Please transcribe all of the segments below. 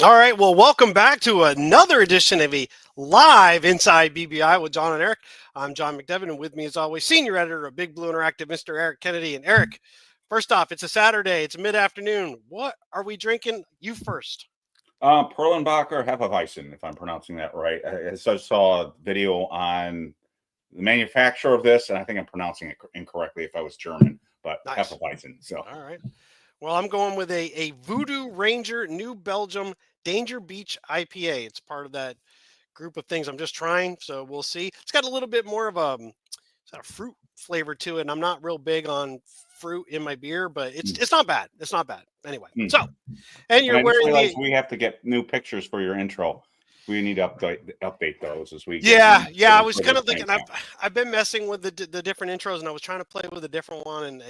All right. Well, welcome back to another edition of a live Inside BBI with John and Eric. I'm John McDevitt, and with me, as always, senior editor of Big Blue Interactive, Mr. Eric Kennedy. And Eric, first off, it's a Saturday. It's mid-afternoon. What are we drinking? You first. Perlenbacher Hefeweizen, if I'm pronouncing that right. I saw a video on the manufacturer of this, and I think I'm pronouncing it incorrectly if I was German, but Nice. Hefeweizen. So, All right. Well, I'm going with a Voodoo Ranger New Belgium Danger Beach IPA. It's part of that group of things I'm just trying, so we'll see. It's got a little bit more of a fruit flavor to it, and I'm not real big on fruit in my beer, but it's not bad. It's not bad. Anyway, so and you're I just wearing realized we have to get new pictures for your intro. We need to update those as we yeah. I was kind of thinking I've been messing with the different intros, and I was trying to play with a different one, and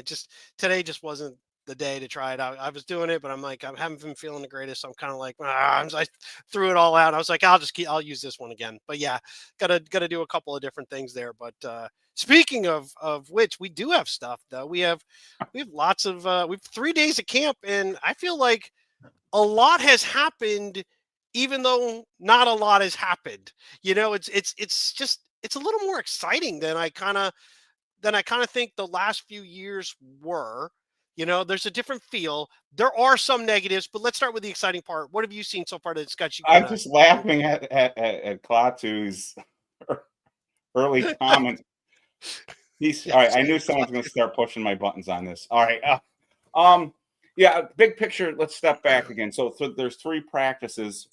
today just wasn't the day to try it out. I was doing it, but I'm like, I haven't been feeling the greatest, so I'm kind of like, I threw it all out. I was like, I'll use this one again. But yeah, gotta do a couple of different things there. But speaking of which, we do have stuff though. We have lots of we've 3 days of camp, and I feel like a lot has happened, even though not a lot has happened. You know, it's just it's a little more exciting than I kind of think the last few years were. You know, there's a different feel. There are some negatives, but let's start with the exciting part. What have you seen so far that's got you? I'm just laughing at Klaatu's early comment. All right. I knew someone's going to start pushing my buttons on this. All right. Yeah, big picture. Let's step back again. So there's 3 practices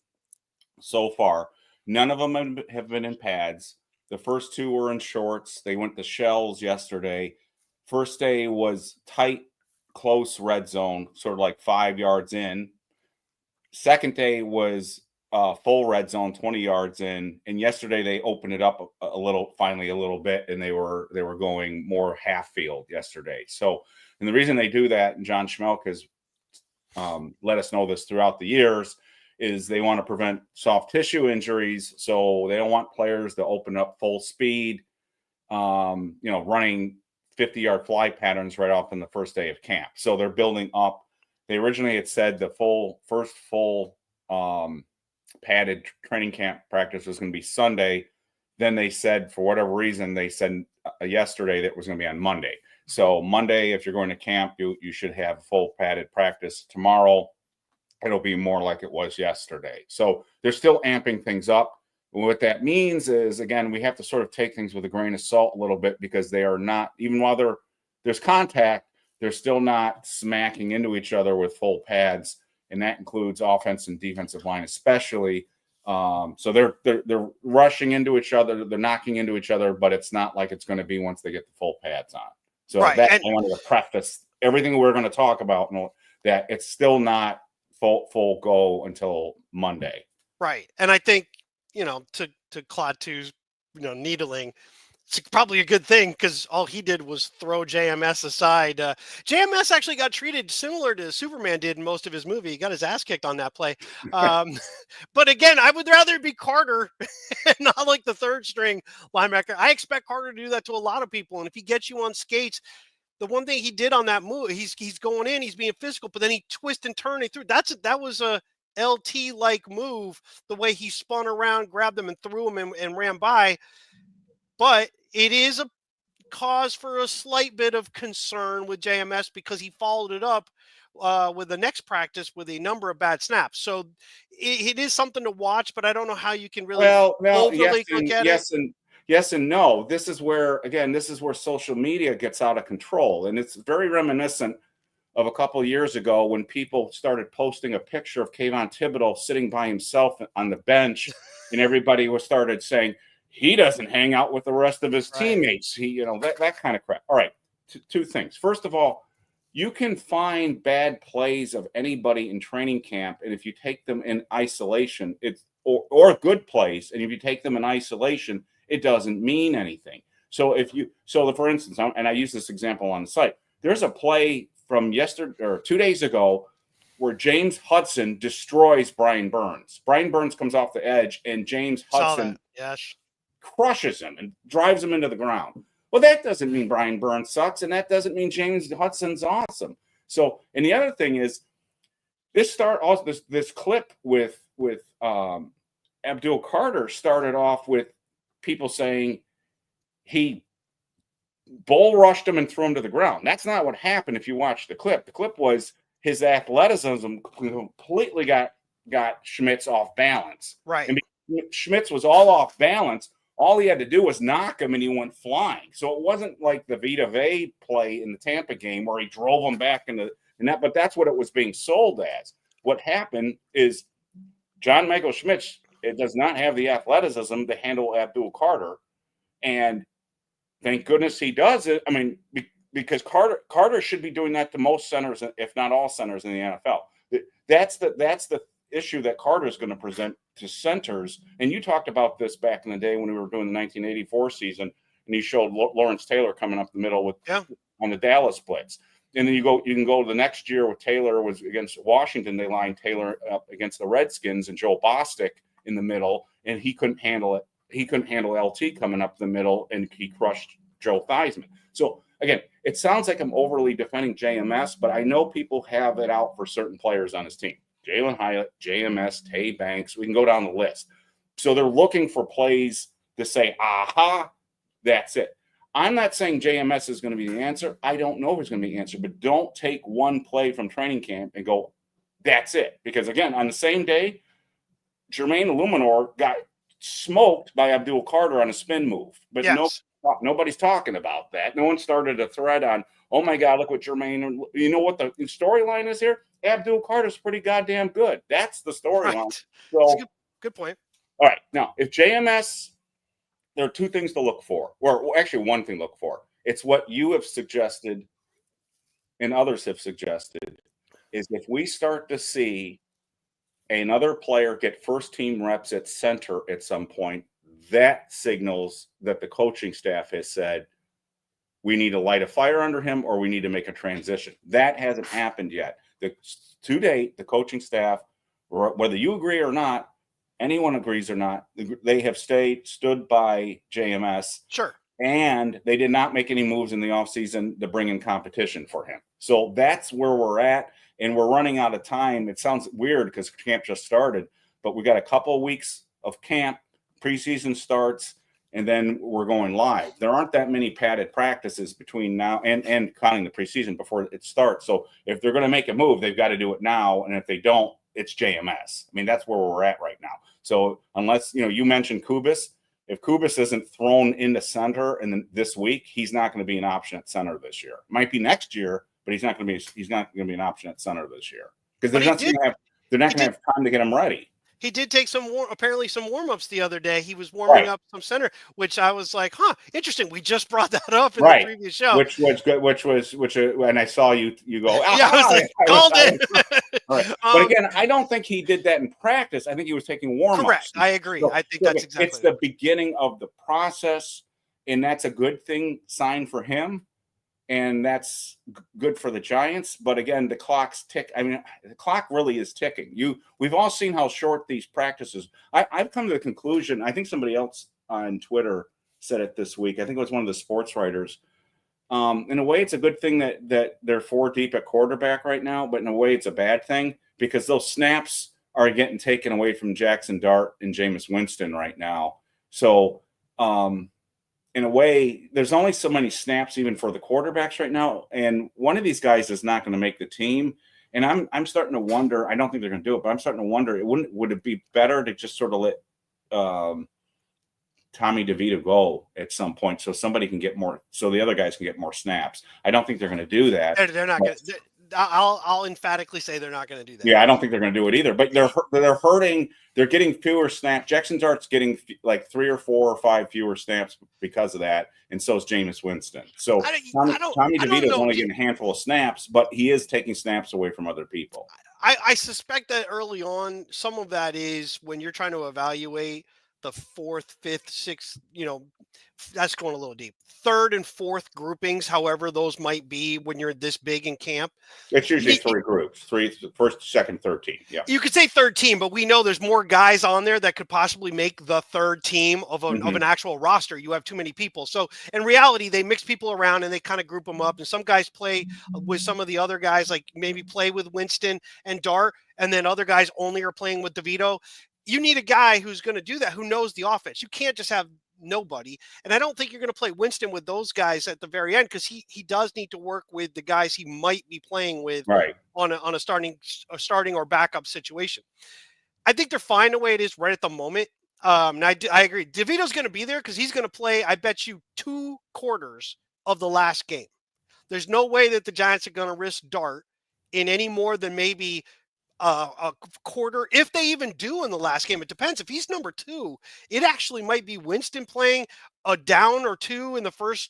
so far. None of them have been in pads. The first 2 were in shorts. They went to shells yesterday. First day was tight, close red zone, sort of like 5 yards in. Second day was full red zone, 20 yards in. And yesterday they opened it up a little bit, and they were going more half field yesterday. So, and the reason they do that, and John Schmelk has let us know this throughout the years, is they want to prevent soft tissue injuries. So they don't want players to open up full speed, running 50-yard fly patterns right off in the first day of camp. So they're building up. They originally had said the first full padded training camp practice was going to be Sunday. Then they said, for whatever reason, they said yesterday that it was going to be on Monday. So Monday, if you're going to camp, you should have full padded practice. Tomorrow, it'll be more like it was yesterday. So they're still amping things up. What that means is, again, we have to sort of take things with a grain of salt a little bit, because they are not, even while there's contact, they're still not smacking into each other with full pads, and that includes offense and defensive line especially. So they're rushing into each other, they're knocking into each other, but it's not like it's going to be once they get the full pads on. So I wanted to preface everything we're going to talk about, that it's still not full go until Monday. Right, and I think, to Klaatu's, needling, it's probably a good thing, because all he did was throw JMS aside. JMS actually got treated similar to Superman did in most of his movie. He got his ass kicked on that play. But again, I would rather be Carter and not like the third string linebacker. I expect Carter to do that to a lot of people. And if he gets you on skates, the one thing he did on that move, he's going in, he's being physical, but then he twist and turn it through. That was a LT-like move, the way he spun around, grabbed him, and threw him and ran by. But it is a cause for a slight bit of concern with JMS, because he followed it up with the next practice with a number of bad snaps. So it is something to watch, but I don't know how you can really overly look at it. Yes and no. This is where social media gets out of control. And it's very reminiscent of a couple of years ago when people started posting a picture of Kayvon Thibodeau sitting by himself on the bench, and everybody started saying, he doesn't hang out with the rest of his teammates. He, that kind of crap. All right. 2 things. First of all, you can find bad plays of anybody in training camp, and if you take them in isolation, or good plays, and if you take them in isolation, it doesn't mean anything. So for instance, and I use this example on the site, there's a play from yesterday or 2 days ago where James Hudson destroys Brian Burns. Brian Burns comes off the edge, and James Hudson crushes him and drives him into the ground. Well, that doesn't mean Brian Burns sucks, and that doesn't mean James Hudson's awesome. So, and the other thing is, this clip with Abdul Carter started off with people saying he bull rushed him and threw him to the ground. That's not what happened. If you watch the clip, the clip was his athleticism completely got Schmitz off balance. Right. And Schmitz was all off balance. All he had to do was knock him and he went flying. So it wasn't like the Vita Vea play in the Tampa game where he drove him back into that, but that's what it was being sold as. What happened is John Michael Schmitz, it does not have the athleticism to handle Abdul Carter. And thank goodness he does it. I mean, because Carter should be doing that to most centers, if not all centers in the NFL. That's the issue that Carter is going to present to centers. And you talked about this back in the day when we were doing the 1984 season, and you showed Lawrence Taylor coming up the middle on the Dallas blitz. And then you can go to the next year with Taylor was against Washington. They lined Taylor up against the Redskins and Joe Bostic in the middle, and he couldn't handle it. He couldn't handle LT coming up the middle, and he crushed Joe Theismann. So again, it sounds like I'm overly defending JMS, but I know people have it out for certain players on his team. Jalen Hyatt, JMS, Tay Banks. We can go down the list. So they're looking for plays to say, aha, that's it. I'm not saying JMS is going to be the answer. I don't know if it's going to be the answer, but don't take one play from training camp and go, that's it. Because again, on the same day, Jermaine Illuminor got smoked by Abdul Carter on a spin move, but nobody's talking about that. No one started a thread on, oh my God, look what Jermaine, you know what the storyline is here? Abdul Carter's pretty goddamn good. That's the storyline. Right. So good point. All right. Now, if JMS, there are two things to look for, or actually one thing to look for. It's what you have suggested and others have suggested is if we start to see another player get first team reps at center at some point, that signals that the coaching staff has said we need to light a fire under him or we need to make a transition. That hasn't happened yet. To date, the coaching staff, whether you agree or not, anyone agrees or not, they have stood by JMS. Sure. And they did not make any moves in the offseason to bring in competition for him. So that's where we're at. And we're running out of time. It sounds weird because camp just started, but we got a couple of weeks of camp, preseason starts, and then we're going live. There aren't that many padded practices between now and counting the preseason before it starts. So if they're going to make a move, they've got to do it now. And if they don't, it's JMS. I mean, that's where we're at right now. So unless, you mentioned Kubis, if Kubis isn't thrown into center and then this week, he's not going to be an option at center this year. Might be next year, but he's not going to be an option at center this year because they're not going to have time to get him ready. He did take some warm-ups the other day. He was warming up some center, which I was like, interesting. We just brought that up in the previous show. Which was good, and I saw you go, yeah, I was like, called it. Right. But again, I don't think he did that in practice. I think he was taking warm-ups. Correct. I agree. So, I think that's exactly it's the beginning of the process, and that's a good sign for him. And that's good for the Giants. But again, the clock's tick. I mean, the clock really is ticking. We've all seen how short these practices. I've come to the conclusion. I think somebody else on Twitter said it this week. I think it was one of the sports writers. In a way, it's a good thing that they're 4 deep at quarterback right now. But in a way, it's a bad thing because those snaps are getting taken away from Jaxson Dart and Jameis Winston right now. So, in a way, there's only so many snaps even for the quarterbacks right now. And one of these guys is not going to make the team. And I'm starting to wonder, I don't think they're going to do it, but I'm starting to wonder, would it be better to just sort of let Tommy DeVito go at some point so somebody can get more, so the other guys can get more snaps? I don't think they're going to do that. They're not going to. I'll emphatically say they're not going to do that. Yeah, I don't think they're going to do it either. But they're hurting. They're getting fewer snaps. Jaxson Dart's getting like 3 or 4 or 5 fewer snaps because of that, and so is Jameis Winston. So Tommy DeVito's only getting a handful of snaps, but he is taking snaps away from other people. I suspect that early on, some of that is when you're trying to evaluate the fourth, fifth, sixth, that's going a little deep. Third and fourth groupings, however those might be when you're this big in camp. It's usually three groups, first, second, third team. Yeah. You could say third team, but we know there's more guys on there that could possibly make the third team of an actual roster. You have too many people. So in reality, they mix people around and they kind of group them up. And some guys play with some of the other guys, like maybe play with Winston and Dart, and then other guys only are playing with DeVito. You need a guy who's going to do that, who knows the offense. You can't just have nobody. And I don't think you're going to play Winston with those guys at the very end, because he does need to work with the guys he might be playing with on a starting or backup situation. I think they're fine the way it is right at the moment. And I agree. DeVito's going to be there because he's going to play, I bet you, 2 quarters of the last game. There's no way that the Giants are going to risk Dart in any more than maybe a quarter, if they even do in the last game. It depends. If he's number 2, it actually might be Winston playing a down or 2 in the first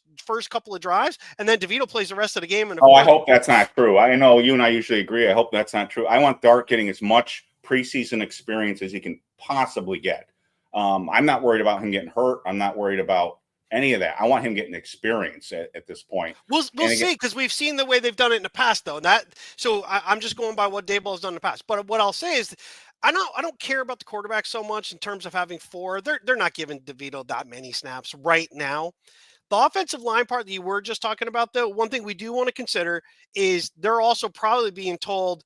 couple of drives, and then DeVito plays the rest of the game. I hope that's not true. I know you and I usually agree. I hope that's not true. I want Dart getting as much preseason experience as he can possibly get. I'm not worried about him getting hurt. I'm not worried about any of that. I want him getting experience at this point. We'll see, because we've seen the way they've done it in the past, though. I'm just going by what Daboll has done in the past. But what I'll say is, I don't care about the quarterback so much in terms of having 4. They're not giving DeVito that many snaps right now. The offensive line part that you were just talking about, though, one thing we do want to consider is they're also probably being told,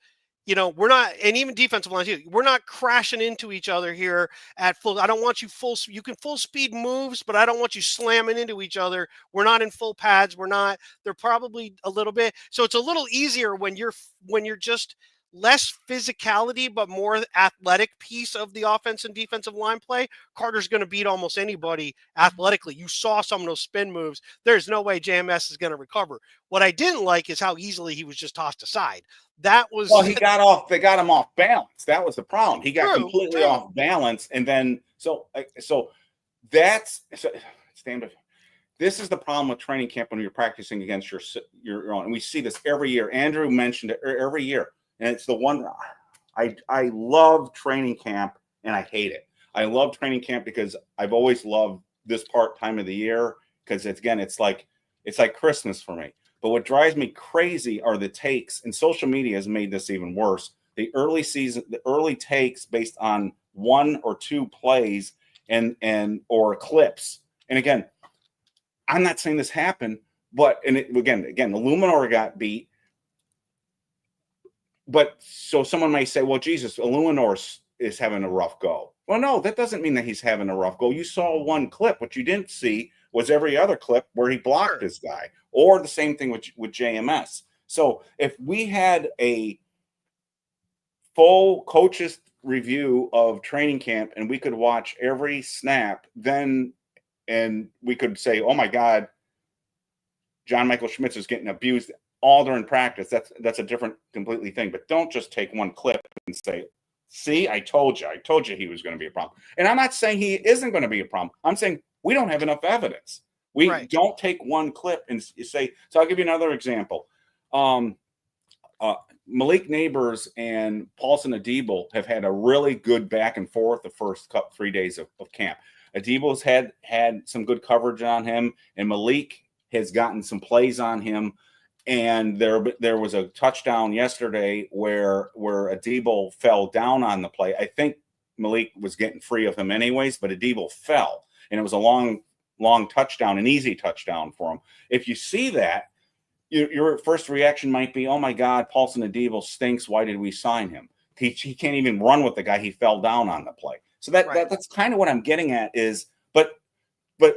we're not, and even defensive lines, we're not crashing into each other here at full. I don't want you you can full speed moves, but I don't want you slamming into each other. We're not in full pads. They're probably a little bit. So it's a little easier when you're just less physicality, but more athletic piece of the offense and defensive line play. Carter's going to beat almost anybody athletically. You saw some of those spin moves. There's no way JMS is going to recover. What I didn't like is how easily he was just tossed aside. That was they got him off balance. That was the problem. He got completely off balance. And then, this is the problem with training camp when you're practicing against your own. And we see this every year. Andrew mentioned it every year. And it's the one I love training camp and I hate it. I love training camp because I've always loved this time of the year, because it's like Christmas for me. But what drives me crazy are the takes, and social media has made this even worse. The early takes based on 1 or 2 plays or clips. And again, I'm not saying this happened, but again, the Illuminor got beat. But so someone may say, well, Jesus, Illuminor is having a rough go. Well, no, that doesn't mean that he's having a rough go. You saw 1 clip. What you didn't see was every other clip where he blocked this guy, or the same thing with JMS. So if we had a full coaches review of training camp and we could watch every snap, and we could say, oh my God, John Michael Schmitz is getting abused all during practice. That's a different completely thing. But don't just take 1 clip and say, see, I told you he was going to be a problem. And I'm not saying he isn't going to be a problem. I'm saying we don't have enough evidence. We don't take 1 clip and say. So I'll give you another example. Malik Neighbors and Paulson Adebo have had a really good back and forth the first 3 days of camp. Adebo's had some good coverage on him, and Malik has gotten some plays on him. And there was a touchdown yesterday where Adebo fell down on the play. I think Malik was getting free of him anyways, but Adebo fell, and it was a long touchdown, an easy touchdown for him. If you see that, your first reaction might be, oh my God, Paulson Adebo stinks. Why did we sign him? He can't even run with the guy. He fell down on the play. So that's kind of what I'm getting at is, but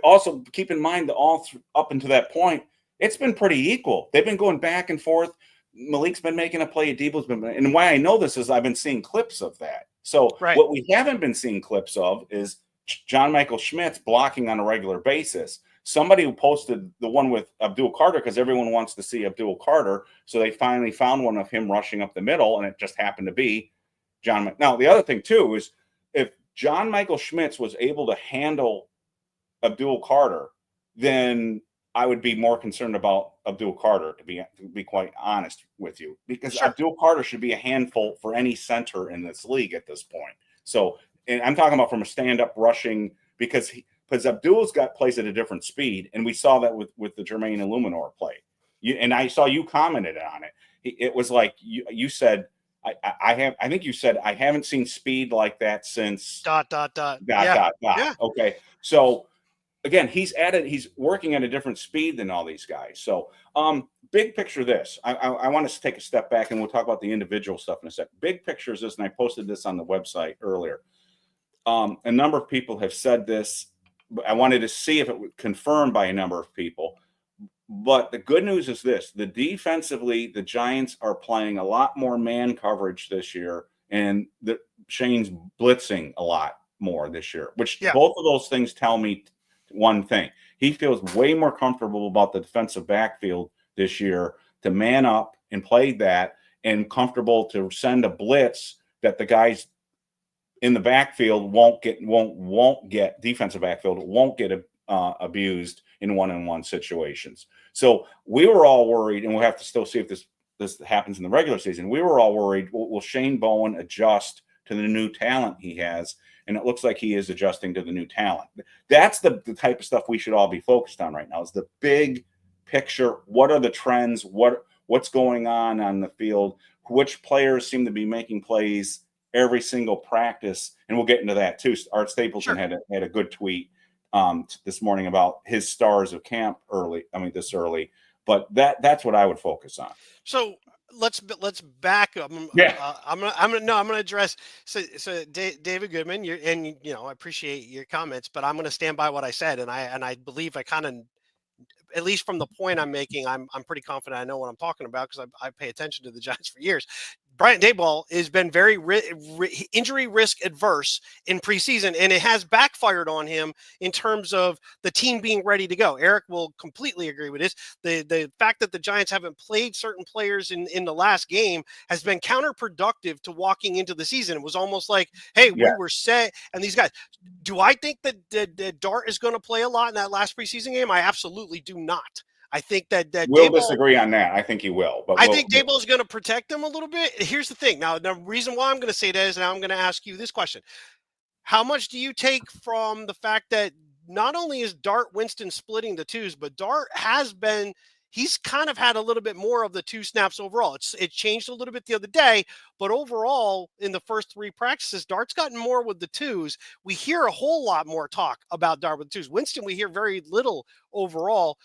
also keep in mind that up until that point, it's been pretty equal. They've been going back and forth. Malik's been making a play. Adebo's been, and why I know this is I've been seeing clips of that. So what we haven't been seeing clips of is John Michael Schmitz blocking on a regular basis. Somebody who posted the one with Abdul Carter, because everyone wants to see Abdul Carter. So they finally found one of him rushing up the middle, and it just happened to be John. Now, the other thing, too, is if John Michael Schmitz was able to handle Abdul Carter, then I would be more concerned about Abdul Carter, to be quite honest with you, because Abdul Carter should be a handful for any center in this league at this point. So and I'm talking about from a stand-up rushing, because Abdul's plays at a different speed, and we saw that with the Jermaine Illuminor play. And I saw you commented on it. It was like you said, I think you said, I haven't seen speed like that since ... Yeah. Okay, so again, he's working at a different speed than all these guys. So big picture this, I want us to take a step back, and we'll talk about the individual stuff in a sec. Big picture is this, and I posted this on the website earlier. A number of people have said this, but I wanted to see if it was confirmed by a number of people. But the good news is this: defensively, the Giants are playing a lot more man coverage this year, and Shane's blitzing a lot more this year, which both of those things tell me one thing. He feels way more comfortable about the defensive backfield this year to man up and play that, and comfortable to send a blitz that the guys in the backfield won't get defensive backfield won't get abused in one-on-one situations. So we were all worried, and we'll have to still see if this happens in the regular season. We were all worried, will Shane Bowen adjust to the new talent he has? And it looks like he is adjusting to the new talent. That's the type of stuff we should all be focused on right now, is the big picture. What are the trends? What's going on the field? Which players seem to be making plays every single practice? And we'll get into that too. Art Stapleton had a good tweet this morning about his stars of camp this early. But that's what I would focus on. So let's back up. I'm gonna address so David Goodman. I appreciate your comments, but I'm gonna stand by what I said, and I believe I kind of, at least from the point I'm making, I'm pretty confident I know what I'm talking about, because I pay attention to the Giants for years. Brian Daboll has been very injury risk adverse in preseason, and it has backfired on him in terms of the team being ready to go. Eric will completely agree with this. The fact that the Giants haven't played certain players in the last game has been counterproductive to walking into the season. It was almost like, hey, we were set, and these guys. Do I think that Dart is going to play a lot in that last preseason game? I absolutely do not. I think that we'll disagree on that. I think he will, but I think Daboll is going to protect them a little bit. Here's the thing. Now, the reason why I'm going to say that is, now I'm going to ask you this question: how much do you take from the fact that not only is Dart Winston splitting the twos, but Dart he's kind of had a little bit more of the two snaps overall. It changed a little bit the other day, but overall in the first three practices, Dart's gotten more with the twos. We hear a whole lot more talk about Dart with the twos. Winston, we hear very little overall.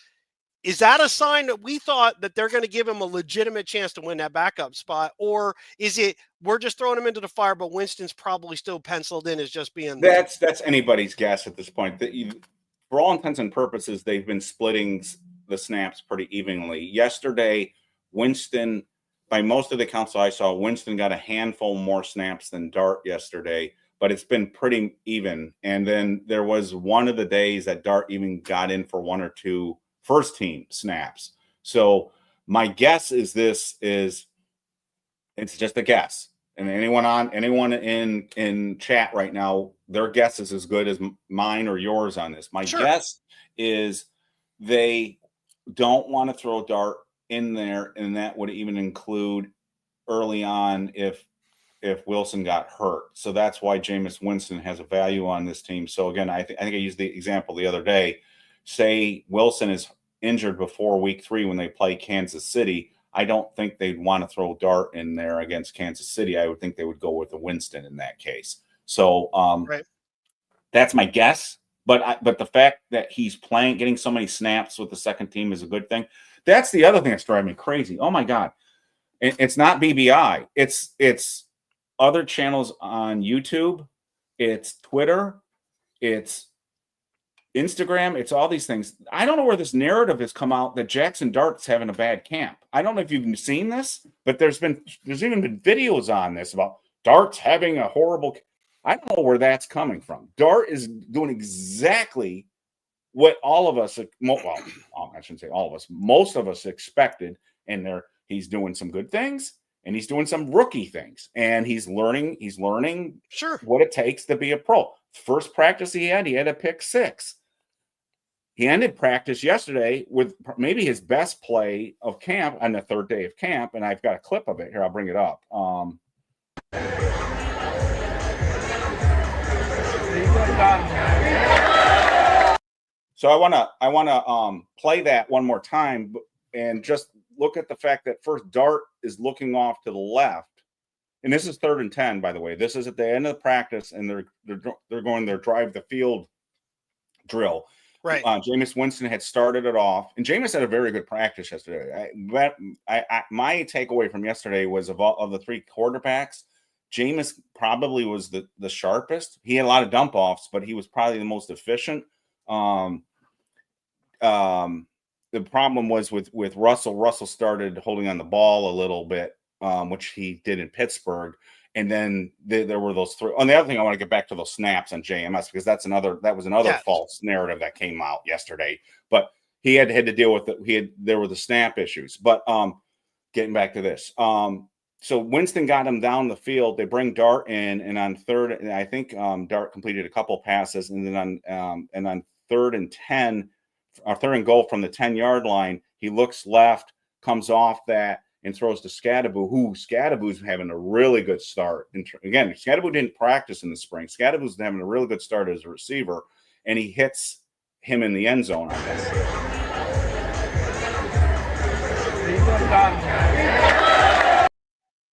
Is that a sign that we thought that they're going to give him a legitimate chance to win that backup spot? Or is it, we're just throwing him into the fire, but Winston's probably still penciled in as just being... That's anybody's guess at this point. For all intents and purposes, they've been splitting the snaps pretty evenly. Yesterday, Winston, by most of the counts I saw, Winston got a handful more snaps than Dart yesterday, but it's been pretty even. And then there was one of the days that Dart even got in for one or two first team snaps. So my guess is it's just a guess. And anyone in chat right now, their guess is as good as mine or yours on this. My guess is they don't want to throw Dart in there, and that would even include early on if Wilson got hurt. So that's why Jameis Winston has a value on this team. So again, I think I used the example the other day. Say Wilson is injured before week 3 when they play Kansas City. I don't think they'd want to throw Dart in there against Kansas City. I would think they would go with the Winston in that case. So that's my guess. But the fact that he's getting so many snaps with the second team is a good thing. That's the other thing that's driving me crazy. Oh my God. It's not BBI. It's other channels on YouTube. It's Twitter. It's Instagram. It's all these things. I don't know where this narrative has come out that Jaxson Dart's having a bad camp. I don't know if you've seen this, but there's even been videos on this about Dart's having a horrible. I don't know where that's coming from. Dart is doing exactly what all of us, well, I shouldn't say all of us, most of us expected, and he's doing some good things and he's doing some rookie things, and he's learning what it takes to be a pro. First practice he had a pick 6. He ended practice yesterday with maybe his best play of camp on the third day of camp, and I've got a clip of it here. I'll bring it up. So I wanna play that one more time and just look at the fact that first Dart is looking off to the left, and this is 3rd and 10, by the way. This is at the end of the practice, and they're going their drive the field drill. Right. Jameis Winston had started it off, and Jameis had a very good practice yesterday. My takeaway from yesterday was of the 3 quarterbacks, Jameis probably was the sharpest. He had a lot of dump offs, but he was probably the most efficient. The problem was with Russell. Russell started holding on the ball a little bit, which he did in Pittsburgh. And then there were those 3. And the other thing, I want to get back to those snaps on JMS, because that was another false narrative that came out yesterday. But he had to deal with it. There were the snap issues. But getting back to this, so Winston got him down the field. They bring Dart in, and on 3rd, I think Dart completed a couple passes, and then on 3rd and 10, or 3rd and goal from the 10-yard line, he looks left, comes off that, and throws to Scadaboo's having a really good start. And again, Scadaboo didn't practice in the spring. Scadaboo's having a really good start as a receiver, and he hits him in the end zone on this.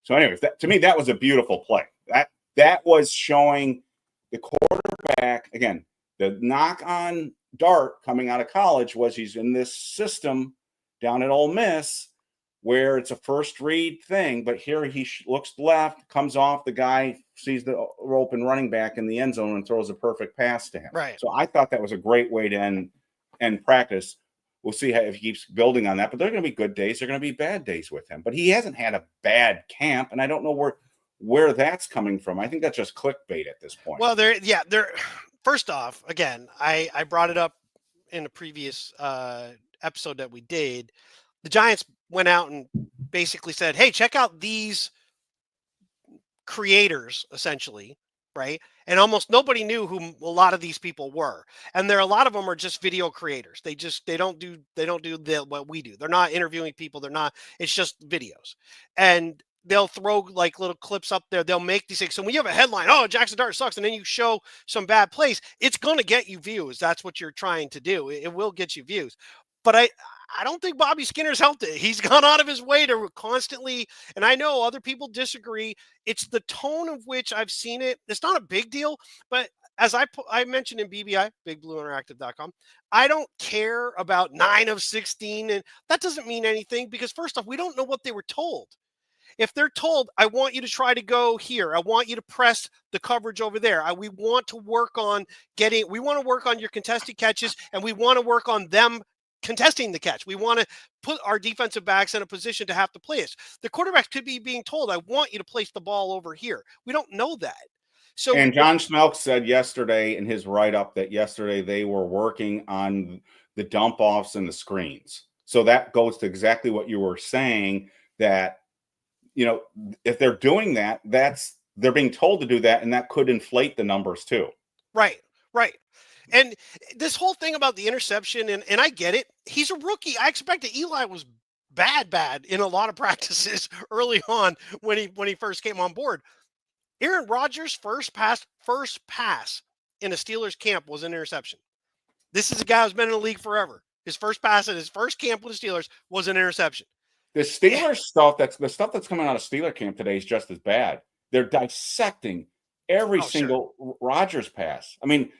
So anyways, to me, that was a beautiful play. That was showing the quarterback, again, the knock on Dart coming out of college was he's in this system down at Ole Miss where it's a first read thing, but here he looks left, comes off, the guy sees the open running back in the end zone and throws a perfect pass to him. Right. So I thought that was a great way to end practice. We'll see if he keeps building on that, but there are going to be good days. There are going to be bad days with him, but he hasn't had a bad camp, and I don't know where that's coming from. I think that's just clickbait at this point. Well, first off, again, I brought it up in a previous episode that we did. The Giants went out and basically said, hey, check out these creators, essentially, right? And almost nobody knew who a lot of these people were. And a lot of them are just video creators. They don't do what we do. They're not interviewing people. It's just videos. And they'll throw like little clips up there. They'll make these things. So when you have a headline, oh, Jaxson Dart sucks, and then you show some bad plays, it's going to get you views. That's what you're trying to do. It will get you views. But I don't think Bobby Skinner's helped it. He's gone out of his way to constantly, and I know other people disagree. It's the tone of which I've seen it. It's not a big deal, but as I mentioned in BBI, BigBlueInteractive.com, I don't care about 9 of 16, and that doesn't mean anything because first off, we don't know what they were told. If they're told, I want you to try to go here, I want you to press the coverage over there. We want to work on your contested catches, and we want to work on them contesting the catch. We want to put our defensive backs in a position to have to play it. The quarterback could be being told, I want you to place the ball over here. We don't know that. So, and John Schmelk said yesterday in his write-up that yesterday they were working on the dump offs and the screens. So that goes to exactly what you were saying, that, if they're doing that, they're being told to do that, and that could inflate the numbers too. Right. And this whole thing about the interception, and I get it. He's a rookie. I expected Eli was bad in a lot of practices early on when he first came on board. Aaron Rodgers' first pass in a Steelers camp was an interception. This is a guy who's been in the league forever. His first pass at his first camp with the Steelers was an interception. The Steelers stuff that's coming out of Steeler camp today is just as bad. They're dissecting every single Rodgers pass. I mean,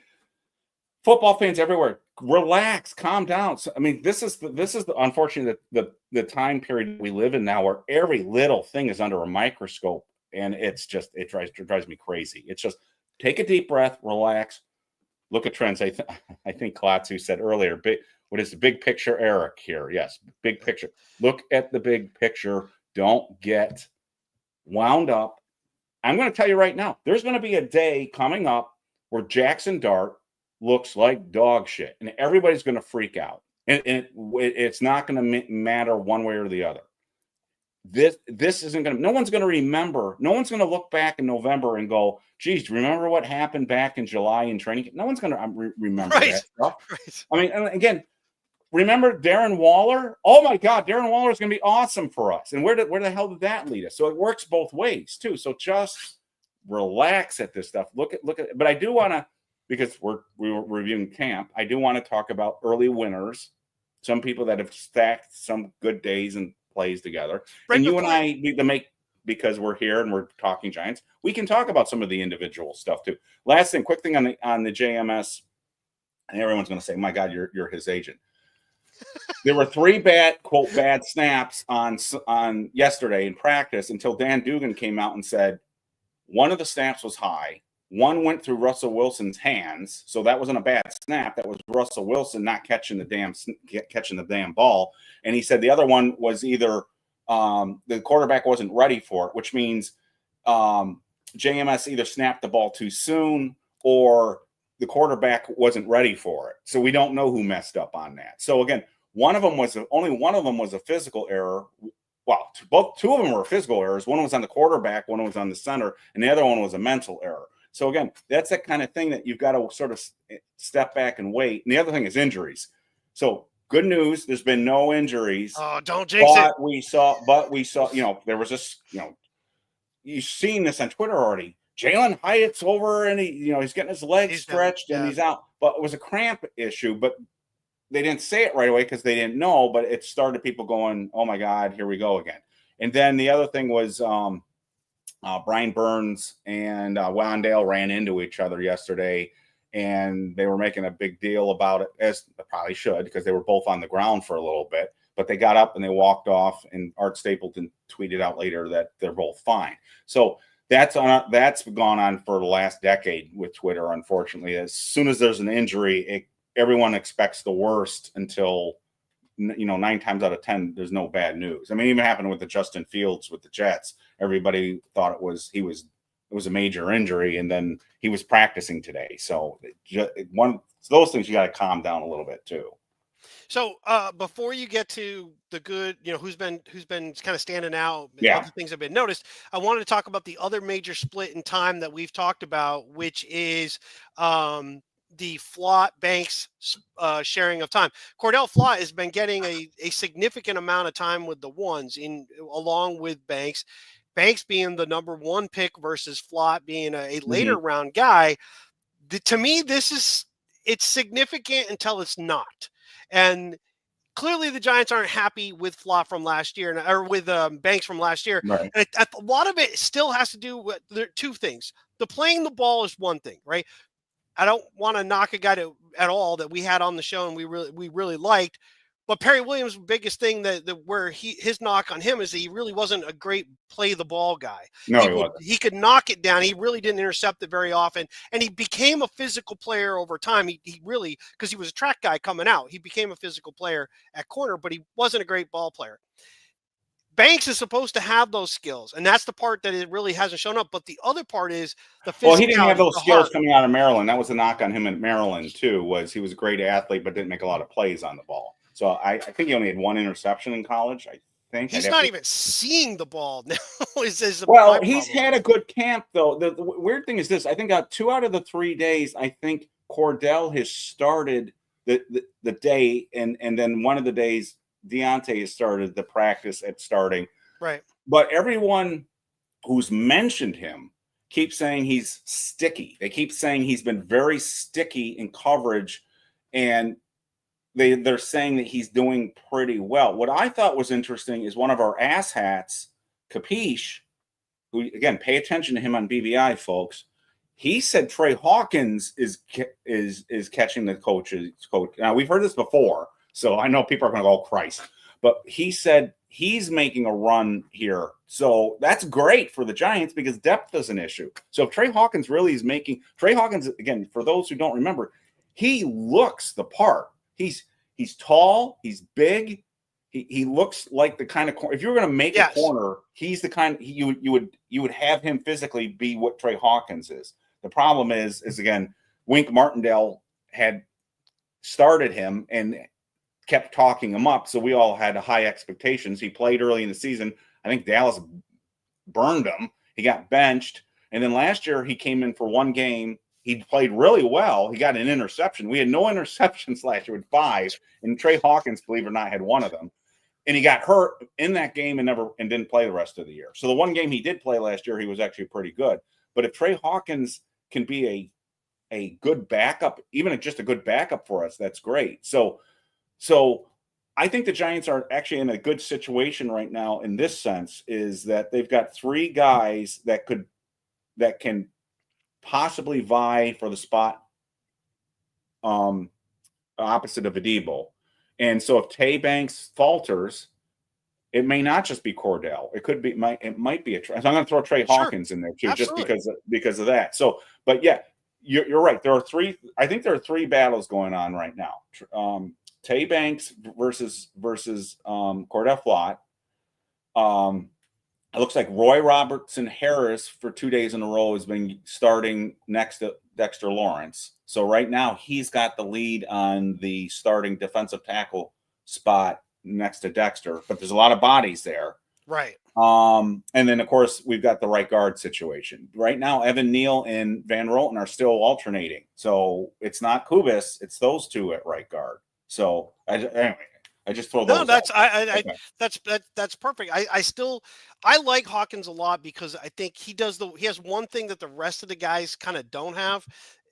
football fans everywhere, relax, calm down. So, I mean, this is unfortunately the time period we live in now, where every little thing is under a microscope, and it drives me crazy. It's just take a deep breath, relax, look at trends. I think Klatsu said earlier, what is the big picture, Eric? Here, yes, big picture. Look at the big picture. Don't get wound up. I'm going to tell you right now, there's going to be a day coming up where Jaxson Dart looks like dog shit, and everybody's going to freak out, and it's not going to matter one way or the other. This isn't going to. No one's going to remember. No one's going to look back in November and go, "Geez, remember what happened back in July in training?" No one's going to remember that stuff. Right. I mean, and again, remember Darren Waller? Oh my God, Darren Waller is going to be awesome for us. And where the hell did that lead us? So it works both ways too. So just relax at this stuff. Look at. But I do want to because we were reviewing camp, I do want to talk about early winners, some people that have stacked some good days and plays together. Right And you and before, I need to make, because we're here and we're talking Giants, we can talk about some of the individual stuff too. Last thing, quick thing on the JMS, and everyone's going to say, "My God, you're his agent." There were 3 bad snaps on yesterday in practice until Dan Dugan came out and said one of the snaps was high. One went through Russell Wilson's hands, so that wasn't a bad snap. That was Russell Wilson not catching the damn ball. And he said the other one was either the quarterback wasn't ready for it, which means JMS either snapped the ball too soon or the quarterback wasn't ready for it. So we don't know who messed up on that. So again, only one of them was a physical error. Well, two of them were physical errors. One was on the quarterback, one was on the center, and the other one was a mental error. So again, that's that kind of thing that you've got to sort of step back and wait. And the other thing is injuries. So good news, there's been no injuries. oh, don't jinx it. We saw, there was this, you've seen this on Twitter already. Jalen Hyatt's over and he's getting his legs stretched and he's out. But it was a cramp issue, but they didn't say it right away because they didn't know, but it started people going, "Oh my God, here we go again." And then the other thing was Brian Burns and Wandale ran into each other yesterday, and they were making a big deal about it, as they probably should, because they were both on the ground for a little bit. But they got up and they walked off, and Art Stapleton tweeted out later that they're both fine. So that's gone on for the last decade with Twitter, unfortunately. As soon as there's an injury, everyone expects the worst until 9 times out of 10 there's no bad news. I mean, it even happened with the Justin Fields with the Jets. Everybody thought it was a major injury, and then he was practicing today. So those things you got to calm down a little bit too. So before you get to the good, who's been kind of standing out, Yeah. other things have been noticed, I wanted to talk about the other major split in time that we've talked about, which is the Flott Banks sharing of time. Cordell Flott has been getting a significant amount of time with the ones along with Banks. Banks being the number 1 pick versus Flott being a later round guy. To me, it's significant until it's not. And clearly the Giants aren't happy with Flott from last year, or with Banks from last year. Right. And a lot of it still has to do with two things. The playing the ball is one thing, right? I don't want to knock a guy at all that we had on the show and we really liked. But Perry Williams' biggest thing where his knock on him is that he really wasn't a great play the ball guy. No, he could knock it down. He really didn't intercept it very often, and he became a physical player over time. He really, because he was a track guy coming out, he became a physical player at corner, but he wasn't a great ball player. Banks is supposed to have those skills, and that's the part that it really hasn't shown up. But the other part is the physicality. Well, he didn't have those skills coming out of Maryland. That was a knock on him in Maryland too. Was he was a great athlete, but didn't make a lot of plays on the ball. So I think he only had 1 interception in college. I think he's not even seeing the ball now. Well, he's had a good camp though. The weird thing is this: I think 2 out of the 3 days, I think Cordell has started the day, and then one of the days Deonte has started the practice at starting. Right. But everyone who's mentioned him keeps saying he's sticky. They keep saying he's been very sticky in coverage, and they're saying that he's doing pretty well. What I thought was interesting is one of our asshats, Capiche, who, again, pay attention to him on BBI, folks. He said Trey Hawkins is catching the coach. Now, we've heard this before, so I know people are going to go, "Oh, Christ." But he said he's making a run here. So that's great for the Giants because depth is an issue. So if Trey Hawkins really is making – Trey Hawkins, again, for those who don't remember, he looks the part. He's tall. He's big. He looks like the kind of – if you were going to make a corner, he's the kind – you would have him physically be what Trey Hawkins is. The problem is again, Wink Martindale had started him and kept talking him up, so we all had high expectations. He played early in the season. I think Dallas burned him. He got benched, and then last year he came in for 1 game. He played really well. He got an interception. We had no interceptions last year with 5, and Trey Hawkins, believe it or not, had 1 of them. And he got hurt in that game and didn't play the rest of the year. So the 1 game he did play last year, he was actually pretty good. But if Trey Hawkins can be a good backup, even just a good backup for us, that's great. So I think the Giants are actually in a good situation right now in this sense, is that they've got 3 guys that can possibly vie for the spot opposite of Adebo. And so if Tay Banks falters, it may not just be Cordell. It could be it might be so I'm going to throw Trey Hawkins in there too, Absolutely. just because of that. So, but yeah, you're right. There are 3. I think there are 3 battles going on right now. Tay Banks versus Cordell Flott. It looks like Roy Robertson Harris for 2 days in a row has been starting next to Dexter Lawrence. So right now he's got the lead on the starting defensive tackle spot next to Dexter, but there's a lot of bodies there. Right. And then of course we've got the right guard situation. Right now, Evan Neal and Van Roten are still alternating. So it's not Kubis, it's those 2 at right guard. So anyway, I just throw those. No, that's out. that's perfect. I like Hawkins a lot because I think he has one thing that the rest of the guys kind of don't have.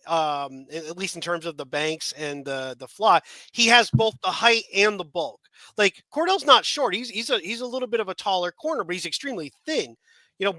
At least in terms of the Banks and the Fly, he has both the height and the bulk. Like Cordell's not short; he's a little bit of a taller corner, but he's extremely thin.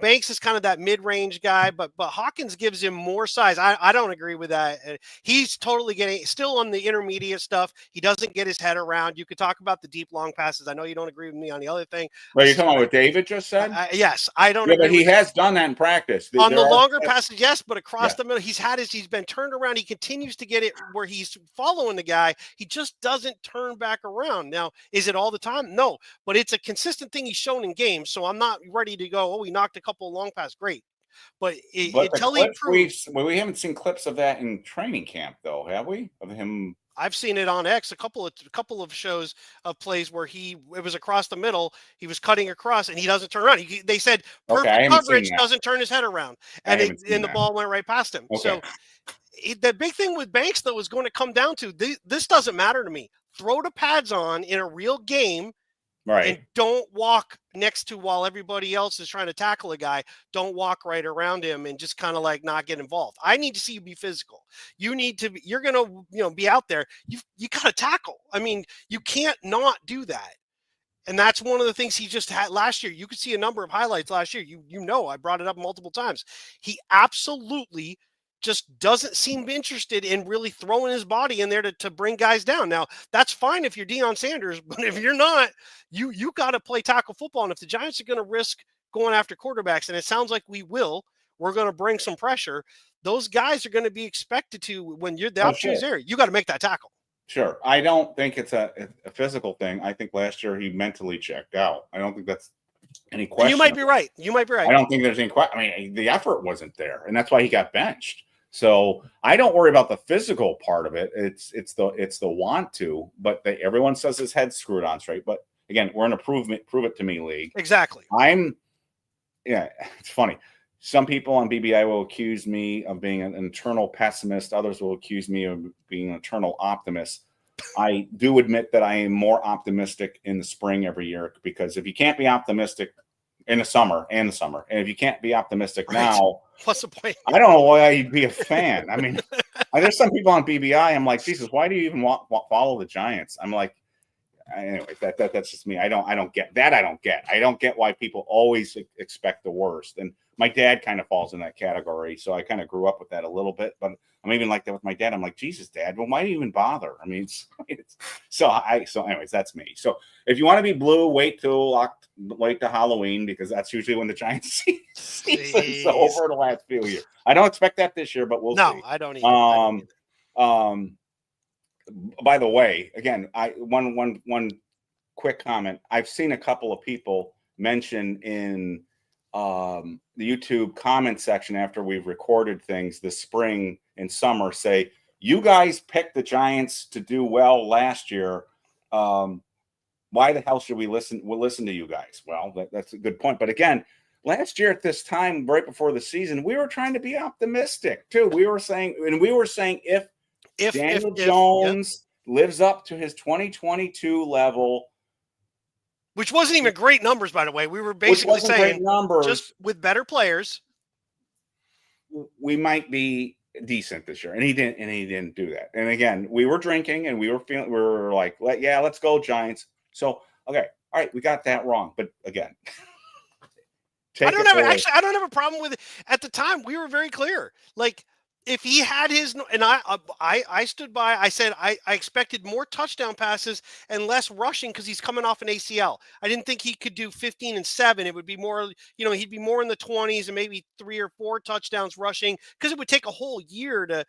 Banks is kind of that mid-range guy, but Hawkins gives him more size. I don't agree with that. He's totally still on the intermediate stuff. He doesn't get his head around. You could talk about the deep long passes. I know you don't agree with me on the other thing. Well, you're talking about what David just said? Yes, I don't. Yeah, but he has done that in practice. On the longer passes, yes, but across Yeah. the middle, he's been turned around. He continues to get it where he's following the guy. He just doesn't turn back around. Now, is it all the time? No, but it's a consistent thing he's shown in games. So I'm not ready to go, oh, he knocked a couple of long passes. Great. But until he proves, we haven't seen clips of that in training camp, though, have we? Of him. I've seen it on X a couple of shows of plays where it was across the middle. He was cutting across and he doesn't turn around. They said perfect coverage, doesn't turn his head around, and the ball went right past him. Okay. So the big thing with Banks though is going to come down to this doesn't matter to me. Throw the pads on in a real game. Right. And don't walk next to while everybody else is trying to tackle a guy. Don't walk right around him and just kind of like not get involved. I need to see you be physical. You're going to, be out there. You got to tackle. I mean, you can't not do that. And that's one of the things he just had last year. You could see a number of highlights last year. I brought it up multiple times. He absolutely just doesn't seem interested in really throwing his body in there to bring guys down. Now, that's fine if you're Deion Sanders, but if you're not, you got to play tackle football. And if the Giants are going to risk going after quarterbacks, and it sounds like we're going to bring some pressure, those guys are going to be expected to, when the opportunity's there, you got to make that tackle. Sure. I don't think it's a physical thing. I think last year he mentally checked out. I don't think that's any question. You might be right. I don't think there's any question. I mean, the effort wasn't there, and that's why he got benched. So I don't worry about the physical part of it. It's the want to, but everyone says his head's screwed on straight. But again, we're in a prove it to me league. Exactly. It's funny. Some people on BBI will accuse me of being an eternal pessimist. Others will accuse me of being an eternal optimist. I do admit that I am more optimistic in the spring every year, because if you can't be optimistic in the summer, and if you can't be optimistic now, what's the point? I don't know why you'd be a fan. I mean, there's some people on BBI. I'm like, Jesus, why do you even follow the Giants? I'm like, anyway, that's just me. I don't get that. I don't get why people always expect the worst. And my dad kind of falls in that category, so I kind of grew up with that a little bit. But I'm even like that with my dad. I'm like, Jesus, Dad, well, why do you even bother? I mean, so anyways, that's me. So if you want to be blue, wait till Halloween, because that's usually when the Giants season's over the last few years. I don't expect that this year, but we'll see. No, I don't either. By the way, again, one quick comment. I've seen a couple of people mention in the YouTube comment section after we've recorded things this spring and summer, say, you guys picked the Giants to do well last year. Why the hell should we listen? We'll listen to you guys. Well, that's a good point. But again, last year at this time, right before the season, we were trying to be optimistic too. We were saying if Daniel Jones lives up to his 2022 level, which wasn't even great numbers, by the way. We were basically saying just with better players, we might be decent this year, and he didn't do that. And again, we were drinking, and we were like, let's go Giants. So okay, all right, we got that wrong, but again, I take don't it have away. actually. I don't have a problem with it. At the time, we were very clear. Like if he had his, and I stood by. I said I expected more touchdown passes and less rushing because he's coming off an ACL. I didn't think he could do 15 and 7. It would be more, he'd be more in the 20s and maybe 3 or 4 touchdowns rushing because it would take a whole year to.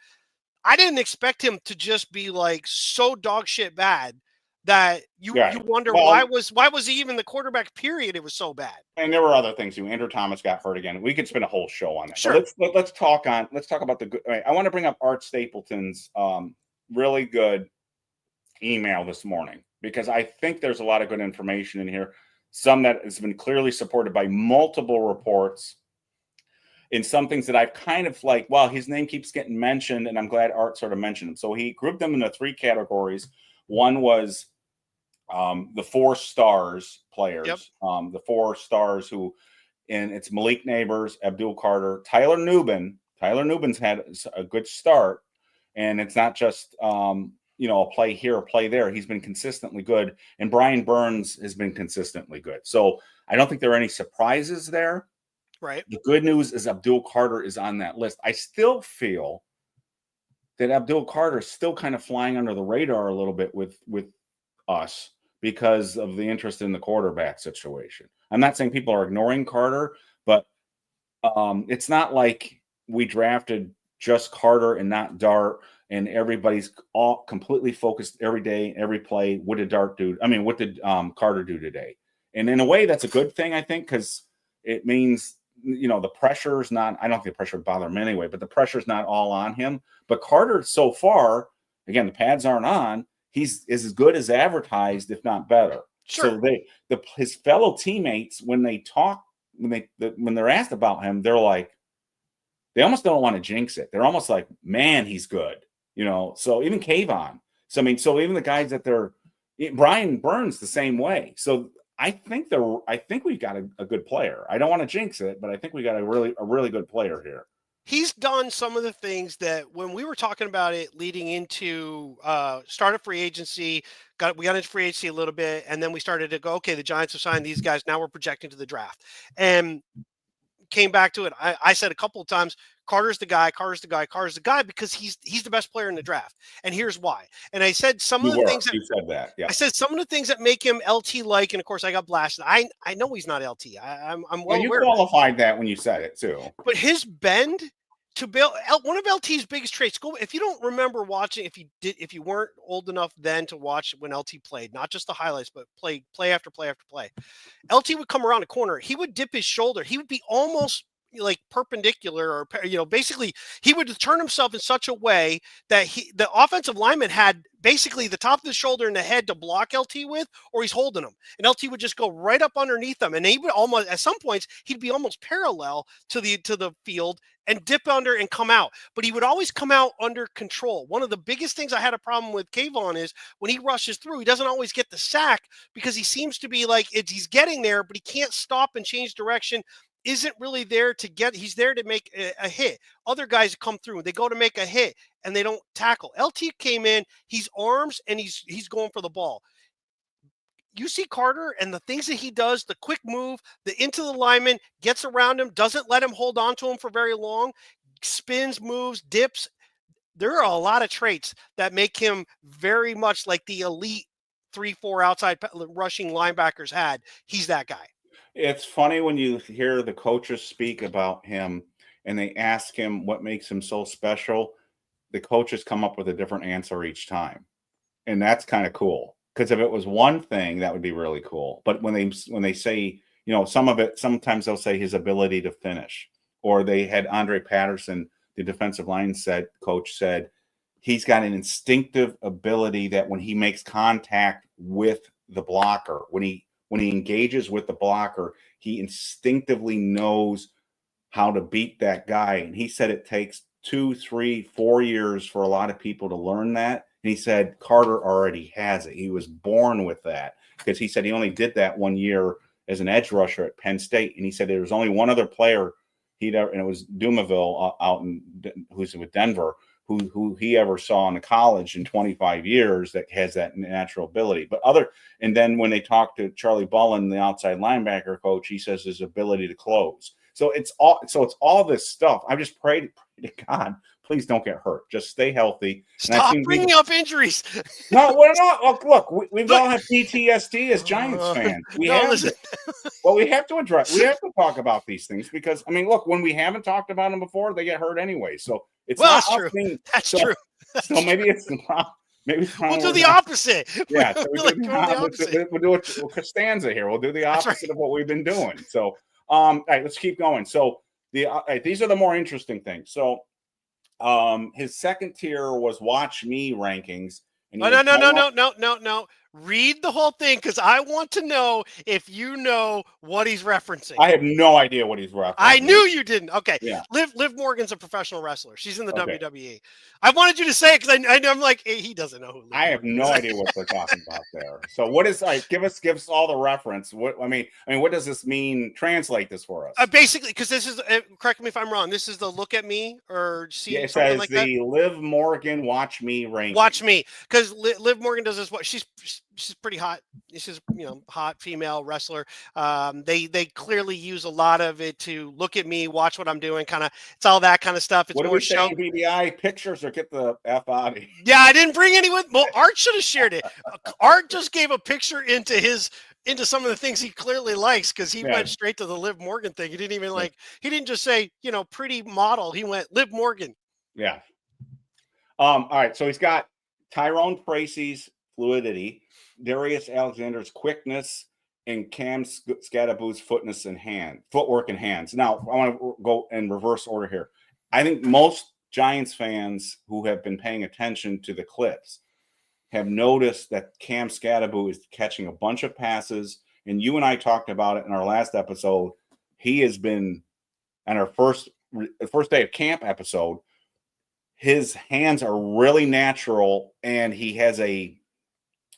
I didn't expect him to just be like so dog shit bad that you Right. wonder Well, why was he even the quarterback? Period. It was so bad. and there were other things too. Andrew Thomas got hurt again. We could spend a whole show on that. But Sure. let's talk about the good. I want to bring up Art Stapleton's really good email this morning because I think there's a lot of good information in here. Some that has been clearly supported by multiple reports. In some things that I've kind of like, well, his name keeps getting mentioned, and I'm glad Art sort of mentioned him. So he grouped them into 3 categories. One was the 4 stars players, Yep. the 4 stars who, and it's Malik Neighbors, Abdul Carter, Tyler Nubin. Tyler Nubin's had a good start, and it's not just a play here, a play there. He's been consistently good, and Brian Burns has been consistently good. So I don't think there are any surprises there. Right. The good news is Abdul Carter is on that list. I still feel that Abdul Carter is still kind of flying under the radar a little bit with us because of the interest in the quarterback situation. I'm not saying people are ignoring Carter, but it's not like we drafted just Carter and not Dart, and everybody's all completely focused every day, every play. What did Dart do? I mean, what did Carter do today? And in a way, that's a good thing, I think, because it means the pressure's not. I don't think the pressure would bother him anyway, but the pressure's not all on him. But Carter, so far, again, the pads aren't on. He's as good as advertised, if not better. Sure. So his fellow teammates, when they talk, when they're asked about him, they're like, they almost don't want to jinx it. They're almost like, man, he's good. So even Kayvon. So even the guys that Brian Burns the same way. So I think we've got a good player. I don't want to jinx it, but I think we got a really good player here. He's done some of the things that when we were talking about it leading into start of free agency, we got into free agency a little bit, and then we started to go, okay, the Giants have signed these guys. Now we're projecting to the draft. And came back to it. I said a couple of times, Carter's the guy, because he's the best player in the draft. And here's why. And I said You said that. Yeah. I said some of the things that make him LT like, and of course I got blasted. I know he's not LT. I'm well you aware qualified that when you said it too. But his bend to build one of LT's biggest traits. Go if you don't remember watching, if you weren't old enough then to watch when LT played, not just the highlights, but play after play after play. LT would come around a corner. He would dip his shoulder. He would be almost like perpendicular, or basically he would turn himself in such a way that the offensive lineman had basically the top of the shoulder and the head to block LT with, or he's holding him, and LT would just go right up underneath them, and he would almost, at some points, he'd be almost parallel to the field and dip under and come out, but he would always come out under control. One of the biggest things I had a problem with Kayvon is when he rushes through, he doesn't always get the sack because he seems to be like he's getting there, but he can't stop and change direction. Isn't really there to get. He's there to make a hit. Other guys come through, they go to make a hit and they don't tackle. LT came in, he's arms and he's going for the ball. You see Carter and the things that he does, the quick move, the into the lineman, gets around him, doesn't let him hold on to him for very long, spins, moves, dips. There are a lot of traits that make him very much like the elite 3-4 outside rushing linebackers had. He's that guy. It's funny when you hear the coaches speak about him and they ask him what makes him so special. The coaches come up with a different answer each time. And that's kind of cool. Because if it was one thing, that would be really cool. But when they say, some of it, sometimes they'll say his ability to finish. Or they had Andre Patterson, the defensive line coach said, he's got an instinctive ability that when he makes contact with the blocker, when he engages with the blocker, he instinctively knows how to beat that guy. And he said it takes 2, 3, 4 years for a lot of people to learn that. And he said Carter already has it. He was born with that because he said he only did that 1 year as an edge rusher at Penn State. And he said there was only one other player and it was Dumaville out in who's with Denver, who he ever saw in college in 25 years that has that natural ability. And then when they talked to Charlie Bullen, the outside linebacker coach, he says his ability to close. So it's all this stuff. I just pray to God, please don't get hurt. Just stay healthy. Stop bringing up injuries. No, we're not. Look, we've all had PTSD as Giants fans. We have it. Well, we have to address. We have to talk about these things because I mean, look, when we haven't talked about them before, they get hurt anyway. So it's not that's true. That's true. So maybe it's the problem. We'll do the opposite. Yeah, so we'll do it. Costanza here. We'll do the opposite of what we've been doing. So, all right, let's keep going. So these are the more interesting things. So, his second tier was Watch Me rankings. And no. Read the whole thing because I want to know if you know what he's referencing. I have no idea what he's referencing. I knew you didn't. Okay. Yeah. Liv Morgan's a professional wrestler. She's in the WWE. I wanted you to say it because I'm like, hey, he doesn't know who Liv I have Morgan no is. idea what they're talking about there. So what is give us all the reference. What I mean, what does this mean? Translate this for us. Basically, because this is correct me if I'm wrong. This is the look at me or see it something says like the that? Liv Morgan Watch Me ranking. Watch Me, because Liv Morgan does this. What she's pretty hot. She's hot female wrestler. They clearly use a lot of it to look at me, watch what I'm doing. Kind of, it's all that kind of stuff. It's what do more we say? BBI pictures or get the F out of here. Yeah, I didn't bring anyone. Well, Art should have shared it. Art just gave a picture into some of the things he clearly likes because he went straight to the Liv Morgan thing. He didn't even he didn't just say, pretty model. He went Liv Morgan. Yeah. All right. So he's got Tyrone Tracy's fluidity, Darius Alexander's quickness, and Cam Scadaboo's footwork and hands. Now, I want to go in reverse order here. I think most Giants fans who have been paying attention to the clips have noticed that Cam Scadaboo is catching a bunch of passes, and you and I talked about it in our last episode. He has been on our first day of camp episode. His hands are really natural, and he has a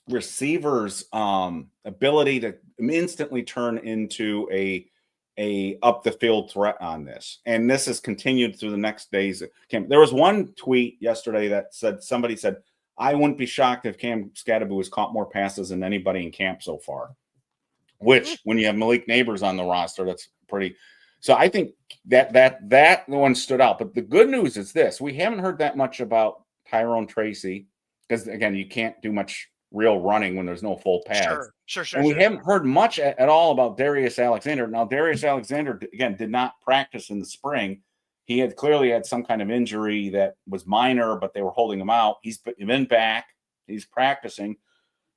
receiver's ability to instantly turn into a up the field threat on this. And this has continued through the next days of camp. There was one tweet yesterday that somebody said, I wouldn't be shocked if Cam Scadaboo has caught more passes than anybody in camp so far. Which, when you have Malik Neighbors on the roster, that's pretty. So I think that one stood out. But the good news is this: we haven't heard that much about Tyrone Tracy because, again, you can't do much real running when there's no full pads. Sure. And we haven't heard much at all about Darius Alexander. Now, Darius Alexander, again, did not practice in the spring. He had clearly had some kind of injury that was minor, but they were holding him out. He's been back. He's practicing.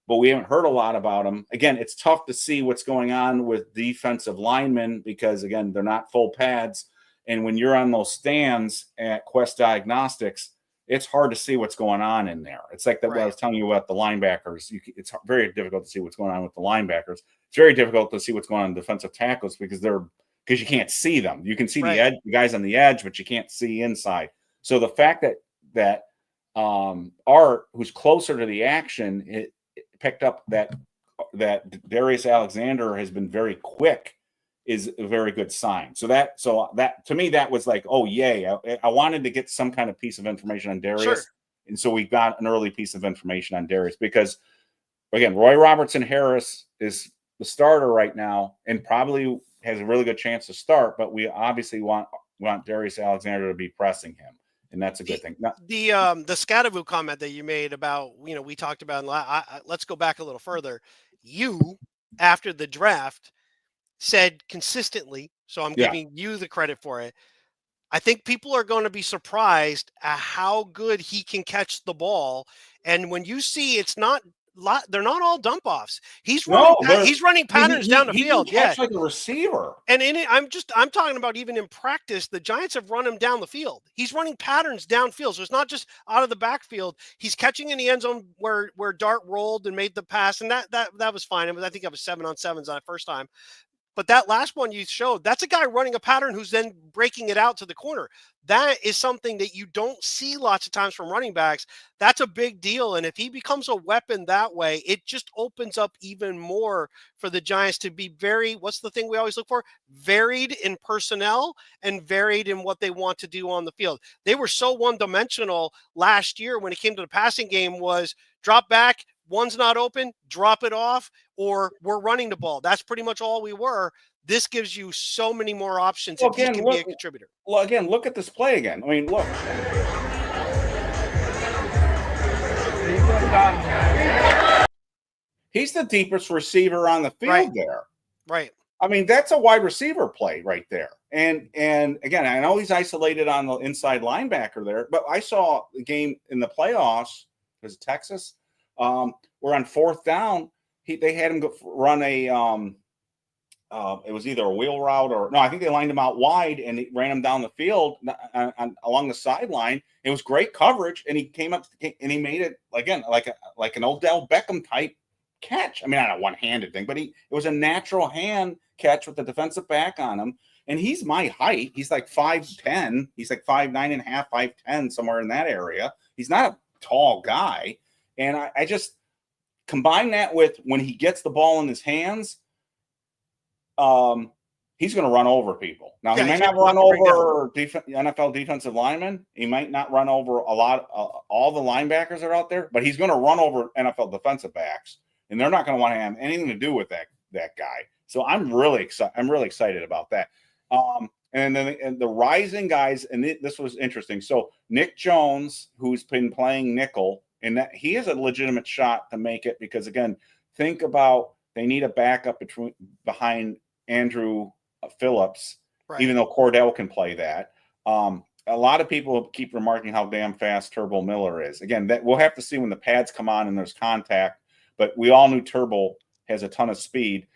But we haven't heard a lot about him. Again, it's tough to see what's going on with defensive linemen because, again, they're not full pads. And when you're on those stands at Quest Diagnostics, it's hard to see what's going on in there. It's like what I was telling you about the linebackers. It's very difficult to see what's going on with the linebackers. It's very difficult to see what's going on in defensive tackles because you can't see them. You can see the guys on the edge, but you can't see inside. So the fact that Art, who's closer to the action, it picked up that Darius Alexander has been very quick is a very good sign. So that to me, that was like, oh, yay. I wanted to get some kind of piece of information on Darius. Sure. And so we got an early piece of information on Darius because, again, Roy Robertson Harris is the starter right now and probably has a really good chance to start, but we obviously want Darius Alexander to be pressing him. And that's a good thing. Now, the Scadaboo comment that you made about, we talked about, let's go back a little further. You, after the draft, said consistently, so I'm giving you the credit for it, I think people are going to be surprised at how good he can catch the ball. And when you see they're not all dump offs. He's running patterns down the field. He catch like a receiver. And I'm talking about even in practice, the Giants have run him down the field. He's running patterns downfield. So it's not just out of the backfield. He's catching in the end zone where Dart rolled and made the pass. And that was fine. I think I was 7-on-7s on that first time. But that last one you showed, that's a guy running a pattern who's then breaking it out to the corner. That is something that you don't see lots of times from running backs. That's a big deal. And if he becomes a weapon that way, it just opens up even more for the Giants to be very, what's the thing we always look for? Varied in personnel and varied in what they want to do on the field. They were so one-dimensional last year when it came to the passing game was drop back, one's not open, drop it off, or we're running the ball. That's pretty much all we were. This gives you so many more options Well, if he again, can be a look. contributor. Well, again, look at this play again. I mean, look. He's the deepest receiver on the field there. Right. I mean, that's a wide receiver play right there. And again, I know he's isolated on the inside linebacker there, but I saw the game in the playoffs. Was it Texas? Where on fourth down, they had him run a it was either a wheel route or no, I think they lined him out wide and he ran him down the field along the sideline. It was great coverage, and he came up and he made it again like an Odell Beckham type catch. I mean, not a one-handed thing, but it was a natural hand catch with the defensive back on him. And he's my height. He's like 5'10". He's like 5'9.5", 5'10", somewhere in that area. He's not a tall guy. And I just combine that with when he gets the ball in his hands, he's going to run over people. Now, he might not run over NFL defensive linemen. He might not run over all the linebackers that are out there, but he's going to run over NFL defensive backs, and they're not going to want to have anything to do with that guy. So I'm really excited. I'm really excited about that. And then the rising guys, and this was interesting. So Nick Jones, who's been playing nickel, and that he has a legitimate shot to make it because, again, think about they need a backup behind Andrew Phillips, even though Cordell can play that. A lot of people keep remarking how damn fast Turbo Miller is. Again, that we'll have to see when the pads come on and there's contact, but we all knew Turbo has a ton of speed.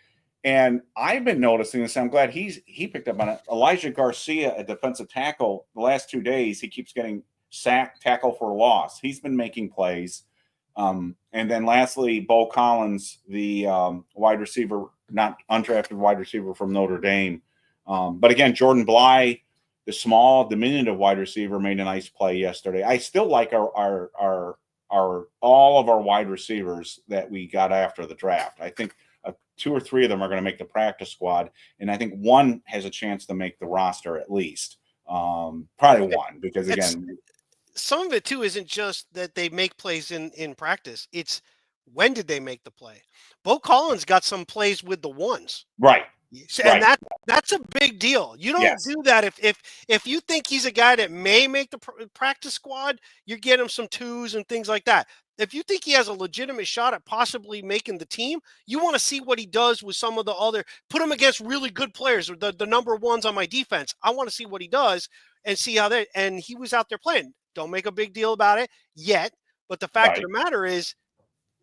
And I've been noticing this. I'm glad he picked up on it. Elijah Garcia, a defensive tackle, the last 2 days, he keeps getting sacked, tackle for loss. He's been making plays. And then lastly, Bo Collins, the wide receiver, not undrafted wide receiver from Notre Dame. But again, Jordan Bly, the small, diminutive wide receiver, made a nice play yesterday. I still like our all of our wide receivers that we got after the draft. I think 2 or 3 of them are going to make the practice squad, and I think one has a chance to make the roster at least. Probably one, because again, some of it too isn't just that they make plays in practice. It's when did they make the play? Bo Collins got some plays with the ones. Right. And that's a big deal. You don't do that if you think he's a guy that may make the practice squad, you get him some 2s and things like that. If you think he has a legitimate shot at possibly making the team, you want to see what he does with some of the other, put him against really good players, or the number ones on my defense. I want to see what he does and see how and he was out there playing. Don't make a big deal about it yet, but the fact of the matter is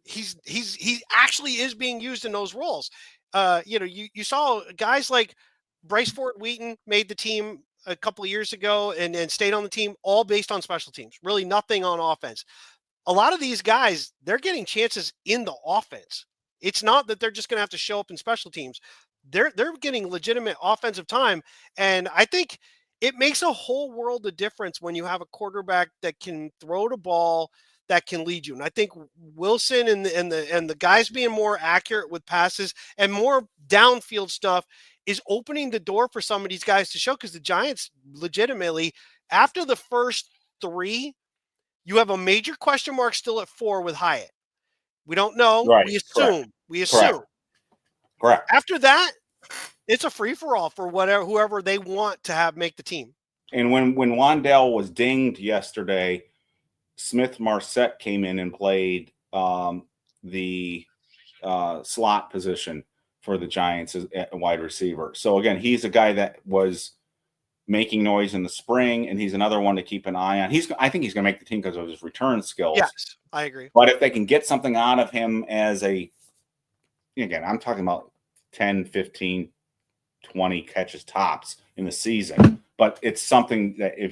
he actually is being used in those roles. You saw guys like Bryce Ford Wheaton made the team a couple of years ago and stayed on the team, all based on special teams, really nothing on offense. A lot of these guys, they're getting chances in the offense. It's not that they're just going to have to show up in special teams. They're getting legitimate offensive time. And I think it makes a whole world of difference when you have a quarterback that can throw the ball, that can lead you. And I think Wilson and the guys being more accurate with passes and more downfield stuff is opening the door for some of these guys to show, because the Giants legitimately, after the first 3, you have a major question mark still at 4 with Hyatt. We don't know. Right. We assume. Correct. We assume. Correct. After that, it's a whoever for they want to have make the team. And when Wandell was dinged yesterday, Smith Marset came in and played the slot position for the Giants as a wide receiver. So again, he's a guy that was making noise in the spring, and he's another one to keep an eye on. I think he's going to make the team because of his return skills. Yes, I agree. But if they can get something out of him as again, I'm talking about 10, 15, 20 catches tops in the season. But it's something that if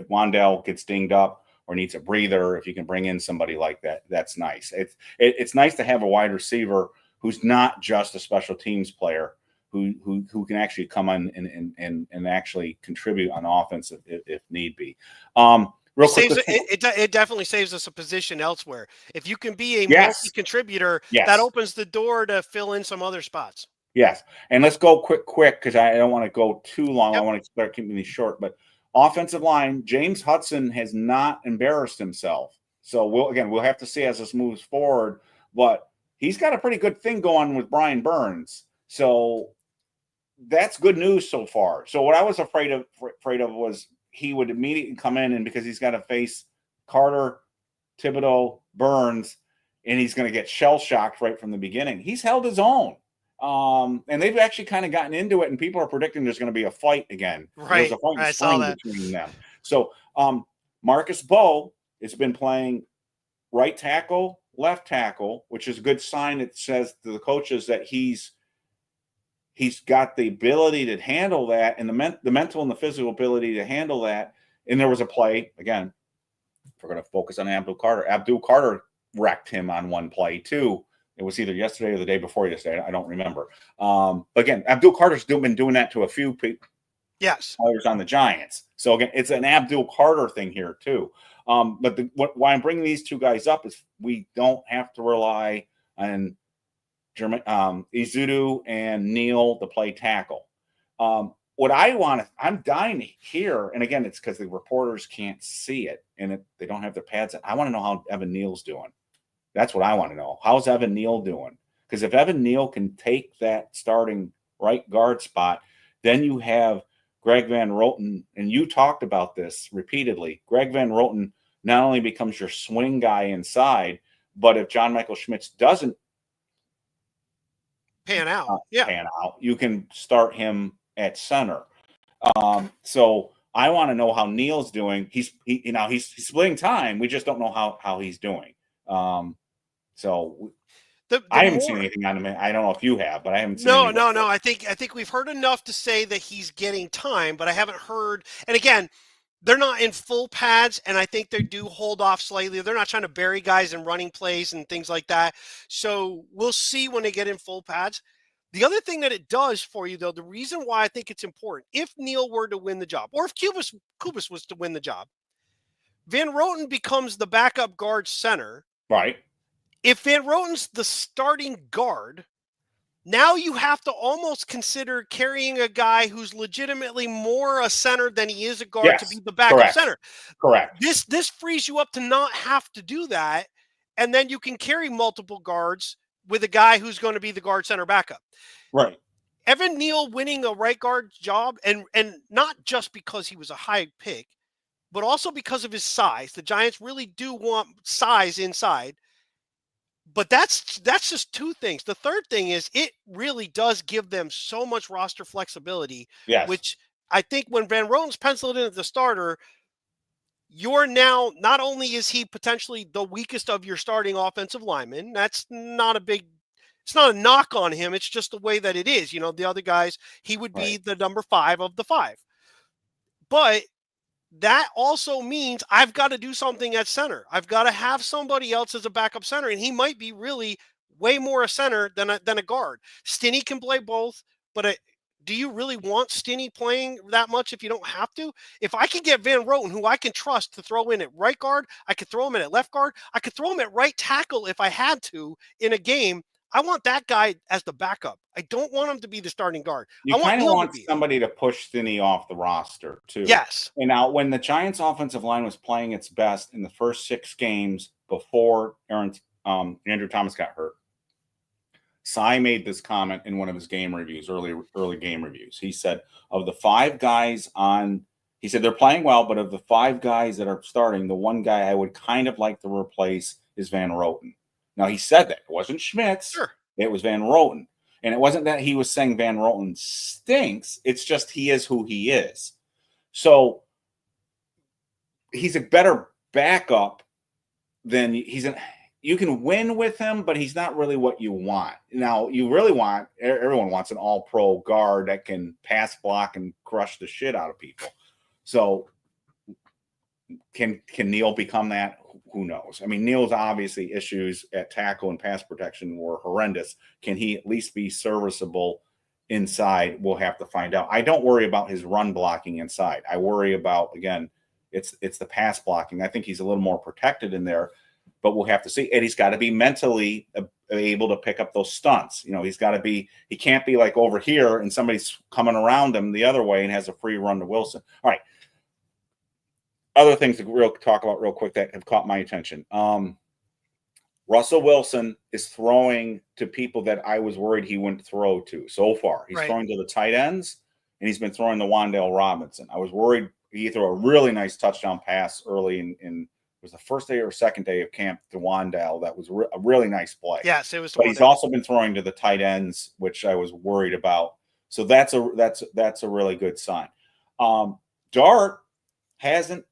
Wandell gets dinged up or needs a breather, if you can bring in somebody like that, that's nice. It's nice to have a wide receiver who's not just a special teams player, who can actually come on and actually contribute on offense if need be. Real quick, it definitely saves us a position elsewhere. If you can be a yes, multi-contributor, yes, that opens the door to fill in some other spots. Yes, and let's go quick because I don't want to go too long. Yep. I want to start keeping these short. But offensive line, James Hudson has not embarrassed himself. So we'll have to see as this moves forward. But he's got a pretty good thing going with Brian Burns. So that's good news so far. So what I was afraid of was he would immediately come in, and because he's got to face Carter, Thibodeau, Burns, and he's going to get shell shocked right from the beginning. He's held his own. And they've actually kind of gotten into it, and people are predicting there's going to be a fight again. Right. There's a fight in I saw spring that between them. So Marcus Bowe has been playing right tackle, left tackle, which is a good sign. It says to the coaches that he's got the ability to handle that, and the mental and the physical ability to handle that. And there was a play, again, if we're going to focus on Abdul Carter. Abdul Carter wrecked him on one play too. It was either yesterday or the day before yesterday. I don't remember. But again, Abdul Carter's been doing that to a few people. Yes. Players on the Giants. So again, it's an Abdul Carter thing here too. But why I'm bringing these two guys up is we don't have to rely on Izudu and Neal to play tackle. What I want, I'm dying to hear, and again, it's because the reporters can't see it and they don't have their pads in. I want to know how Evan Neal's doing. That's what I want to know. How's Evan Neal doing? Because if Evan Neal can take that starting right guard spot, then you have Greg Van Roten, and you talked about this repeatedly. Greg Van Roten not only becomes your swing guy inside, but if John Michael Schmitz doesn't pan out, you can start him at center. So I want to know how Neal's doing. He's splitting time. We just don't know how he's doing. So I haven't seen anything on him. I don't know if you have, but I haven't seen anything. No. I think we've heard enough to say that he's getting time, but I haven't heard. And again, they're not in full pads, and I think they do hold off slightly. They're not trying to bury guys in running plays and things like that. So we'll see when they get in full pads. The other thing that it does for you, though, the reason why I think it's important, if Neal were to win the job, or if Kubas was to win the job, Van Roten becomes the backup guard center. Right. If Van Roten's the starting guard, now you have to almost consider carrying a guy who's legitimately more a center than he is a guard to be the backup center. Correct. This frees you up to not have to do that, and then you can carry multiple guards with a guy who's going to be the guard center backup. Right. Evan Neal winning a right guard job, and not just because he was a high pick, but also because of his size. The Giants really do want size inside. But that's just two things. The third thing is it really does give them so much roster flexibility, which I think when Van Roten's penciled in as the starter, you're now, not only is he potentially the weakest of your starting offensive linemen, it's not a knock on him. It's just the way that it is. The other guys, he would be the number 5 of the 5. But that also means I've got to do something at center. I've got to have somebody else as a backup center, and he might be really way more a center than a guard. Stinney can play both, but do you really want Stinney playing that much if you don't have to? If I can get Van Roten, who I can trust to throw in at right guard, I could throw him in at left guard. I could throw him at right tackle if I had to in a game. I want that guy as the backup. I don't want him to be the starting guard. You kind of want somebody to push Stinney off the roster, too. Yes. And now, when the Giants' offensive line was playing its best in the first 6 games before Andrew Thomas got hurt, Cy made this comment in one of his game reviews, early game reviews. He said, of the 5 guys he said they're playing well, but of the 5 guys that are starting, the one guy I would kind of like to replace is Van Roten. Now, he said that. It wasn't Schmitz. Sure. It was Van Roten. And it wasn't that he was saying Van Roten stinks. It's just he is who he is. So he's a better backup than you can win with him, but he's not really what you want. Now, everyone wants an all-pro guard that can pass block and crush the shit out of people. So can Neal become that? Who knows? I mean, Neal's obviously issues at tackle and pass protection were horrendous. Can he at least be serviceable inside, we'll have to find out. I don't worry about his run blocking inside. I worry about, again, it's the pass blocking. I think he's a little more protected in there, but we'll have to see. And he's got to be mentally able to pick up those stunts. He's got to be, he can't be like over here and somebody's coming around him the other way and has a free run to Wilson. All right. Other things to talk about real quick that have caught my attention. Russell Wilson is throwing to people that I was worried he wouldn't throw to so far. He's throwing to the tight ends, and he's been throwing to Wan'Dale Robinson. I was worried he threw a really nice touchdown pass early in it was the first day or second day of camp to Wan'Dale. That was a really nice play. Yes, it was. But he's also been throwing to the tight ends, which I was worried about. So that's a really good sign. Dart hasn't,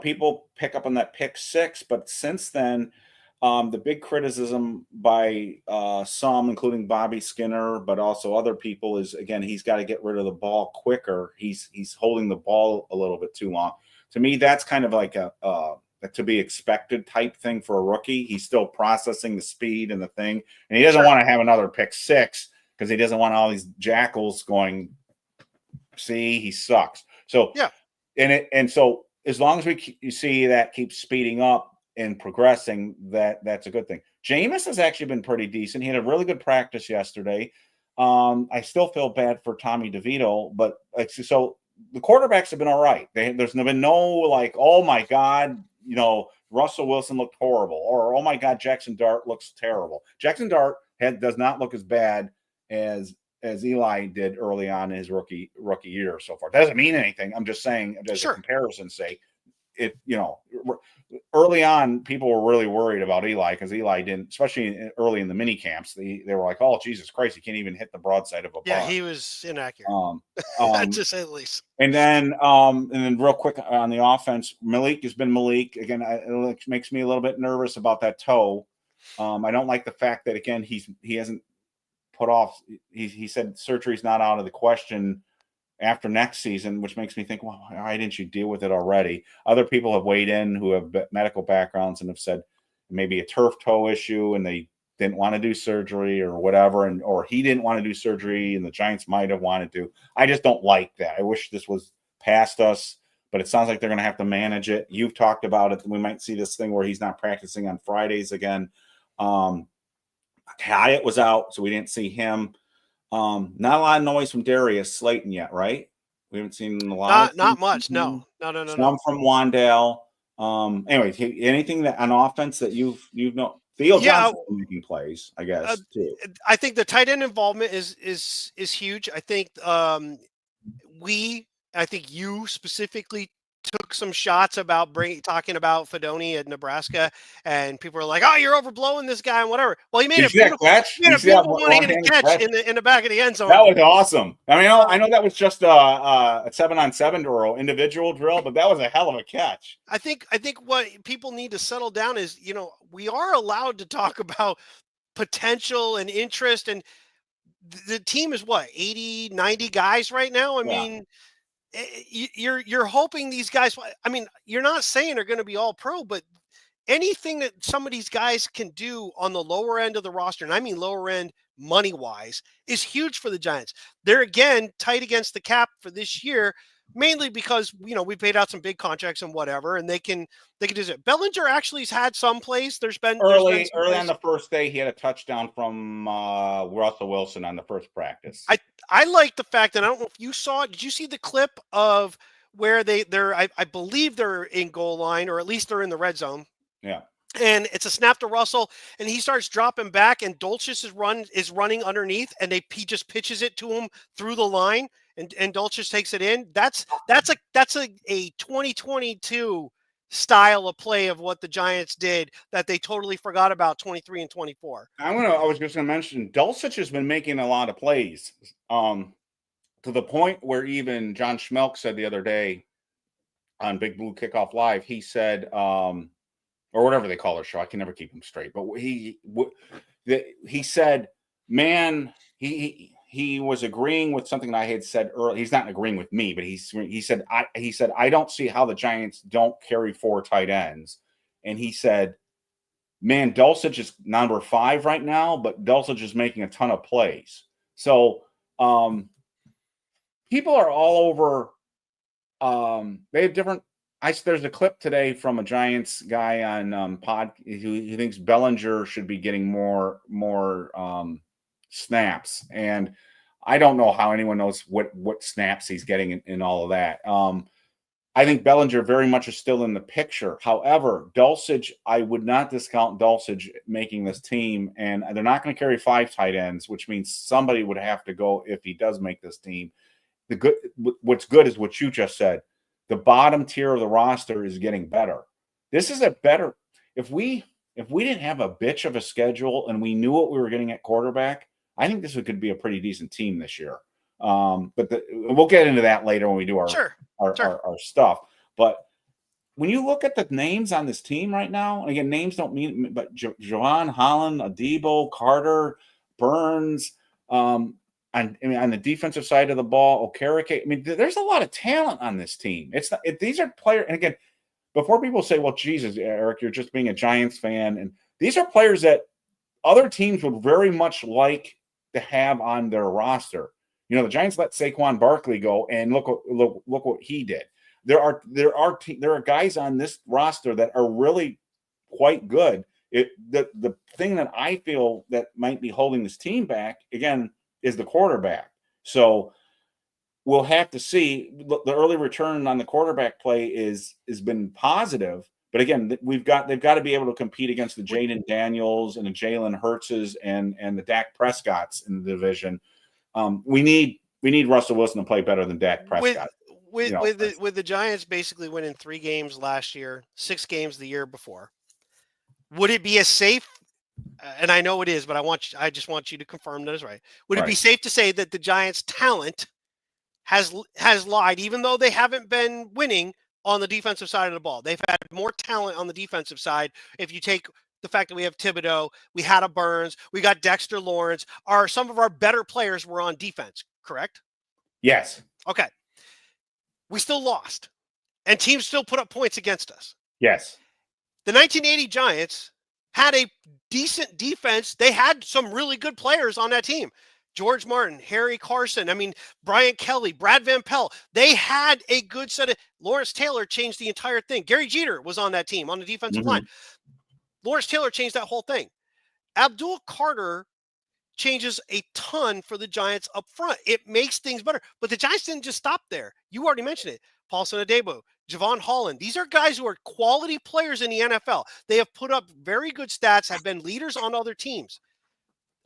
people pick up on that pick six, but since then, the big criticism by some, including Bobby Skinner, but also other people, is, again, he's got to get rid of the ball quicker. He's holding the ball a little bit too long. To me, that's kind of like a to be expected type thing for a rookie. He's still processing the speed and the thing, and he doesn't want to have another pick six because he doesn't want all these jackals going, see, he sucks. So yeah, and so as long as you see that keeps speeding up and progressing, that's a good thing. Jameis has actually been pretty decent. He had a really good practice yesterday. I still feel bad for Tommy DeVito, but so the quarterbacks have been all right. There's been no like, oh my God, Russell Wilson looked horrible, or oh my God, Jaxson Dart looks terrible. Jaxson Dart does not look as bad as Eli did early on in his rookie year so far. That doesn't mean anything. I'm just saying, as a comparison's sake, early on, people were really worried about Eli because Eli didn't, especially early in the mini camps. They were like, "Oh, Jesus Christ, he can't even hit the broadside of a bar." Yeah, he was inaccurate, to say the least. And then real quick on the offense, Malik has been Malik again. It makes me a little bit nervous about that toe. I don't like the fact that, again, he hasn't put off. He said surgery's not out of the question after next season, which makes me think, well, why didn't you deal with it already? Other people have weighed in who have medical backgrounds and have said maybe a turf toe issue and they didn't want to do surgery or whatever, or he didn't want to do surgery and the Giants might have wanted to. I just don't like that. I wish this was past us, but it sounds like they're going to have to manage it. You've talked about it. We might see this thing where he's not practicing on Fridays again. Hyatt was out, so we didn't see him. Not a lot of noise from Darius Slayton yet, right? We haven't seen a lot. Not much. No. Some from Wan'Dale. Anyway, anything that on offense that you've known? Theo Johnson making plays, I guess. Too. I think the tight end involvement is huge. I think I think you specifically took some shots about talking about Fedoni at Nebraska, and people were like, "Oh, you're overblowing this guy," and whatever. Well, he made a beautiful one-handed catch in the back of the end zone. That was awesome. I mean, I know that was just a 7-on-7 drill, individual drill, but that was a hell of a catch. I think what people need to settle down is, we are allowed to talk about potential and interest, and the team is what, 80, 90 guys right now. I mean, you're hoping these guys, I mean, you're not saying they're going to be all pro, but anything that some of these guys can do on the lower end of the roster, and I mean lower end money wise, is huge for the Giants. They're, again, tight against the cap for this year, mainly because, we paid out some big contracts and whatever, and they can do it. Bellinger actually has had some plays. There's been early on the first day, he had a touchdown from Russell Wilson on the first practice. I like the fact that, I don't know if you saw it. Did you see the clip of where I believe they're in goal line, or at least they're in the red zone? Yeah. And it's a snap to Russell, and he starts dropping back, and Dulcich is running underneath, and he just pitches it to him through the line, and Dulcich takes it in. That's a 2022 style of play of what the Giants did that they totally forgot about 23 and 24. I was just going to mention Dulcich has been making a lot of plays, to the point where even John Schmelk said the other day on Big Blue Kickoff Live, he said, or whatever they call their show, I can never keep them straight, but he said, man, he was agreeing with something that I had said earlier. He's not agreeing with me, but he said, I don't see how the Giants don't carry 4 tight ends. And he said, man, Dulcich is number 5 right now, but Dulcich is making a ton of plays. So People are all over. They have different. There's a clip today from a Giants guy on pod who thinks Bellinger should be getting more snaps, and I don't know how anyone knows what snaps he's getting in all of that. I think Bellinger very much is still in the picture. However, Dulcich, I would not discount Dulcich making this team, and they're not going to carry 5 tight ends, which means somebody would have to go if he does make this team. What's good is what you just said. The bottom tier of the roster is getting better. This is a better if we didn't have a bitch of a schedule and we knew what we were getting at quarterback, I think this could be a pretty decent team this year. But we'll get into that later when we do our stuff. But when you look at the names on this team right now, and again, names don't mean, but Javon Holland, Adebo, Carter, Burns, on the defensive side of the ball, Okereke. I mean, there's a lot of talent on this team. These are players, and again, before people say, "Well, Jesus, Eric, you're just being a Giants fan," and these are players that other teams would very much like to have on their roster. You know, the Giants let Saquon Barkley go, and look what he did. There are guys on this roster that are really quite good. The thing that I feel that might be holding this team back again is the quarterback. So we'll have to see. The early return on the quarterback play has been positive, but again, they've got to be able to compete against the Jaden Daniels and the Jalen Hurtses and the Dak Prescotts in the division. We need Russell Wilson to play better than Dak Prescott. With the Giants basically winning 3 games last year, 6 games the year before, would it be as safe? And I know it is, but I just want you to confirm that is right. Would it be safe to say that the Giants' talent has lied, even though they haven't been winning on the defensive side of the ball? They've had more talent on the defensive side. If you take the fact that we have Thibodeau, we had a Burns, we got Dexter Lawrence, some of our better players were on defense, correct? Yes. Okay. We still lost, and teams still put up points against us. Yes. The 1980 Giants had a decent defense. They had some really good players on that team. George Martin, Harry Carson, Brian Kelly, Brad Van Pelt. They had a good set of – Lawrence Taylor changed the entire thing. Gary Jeter was on that team on the defensive line. Lawrence Taylor changed that whole thing. Abdul Carter changes a ton for the Giants up front. It makes things better. But the Giants didn't just stop there. You already mentioned it. Paulson Adebo, Javon Holland. These are guys who are quality players in the NFL. They have put up very good stats, have been leaders on other teams.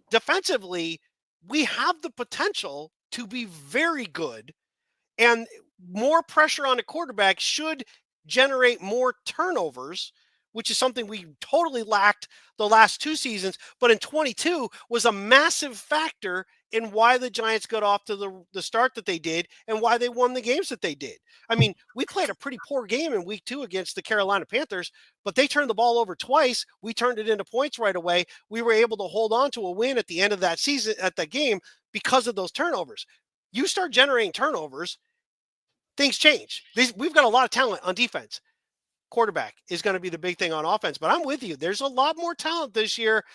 Defensively, we have the potential to be very good, and more pressure on the quarterback should generate more turnovers, which is something we totally lacked the last 2 seasons, but in 22 was a massive factor in why the Giants got off to the start that they did and why they won the games that they did. I mean, we played a pretty poor game in week 2 against the Carolina Panthers, but they turned the ball over twice. We turned it into points right away. We were able to hold on to a win at the end of that season, at that game, because of those turnovers. You start generating turnovers, things change. We've got a lot of talent on defense. Quarterback is going to be the big thing on offense, but I'm with you. There's a lot more talent this year.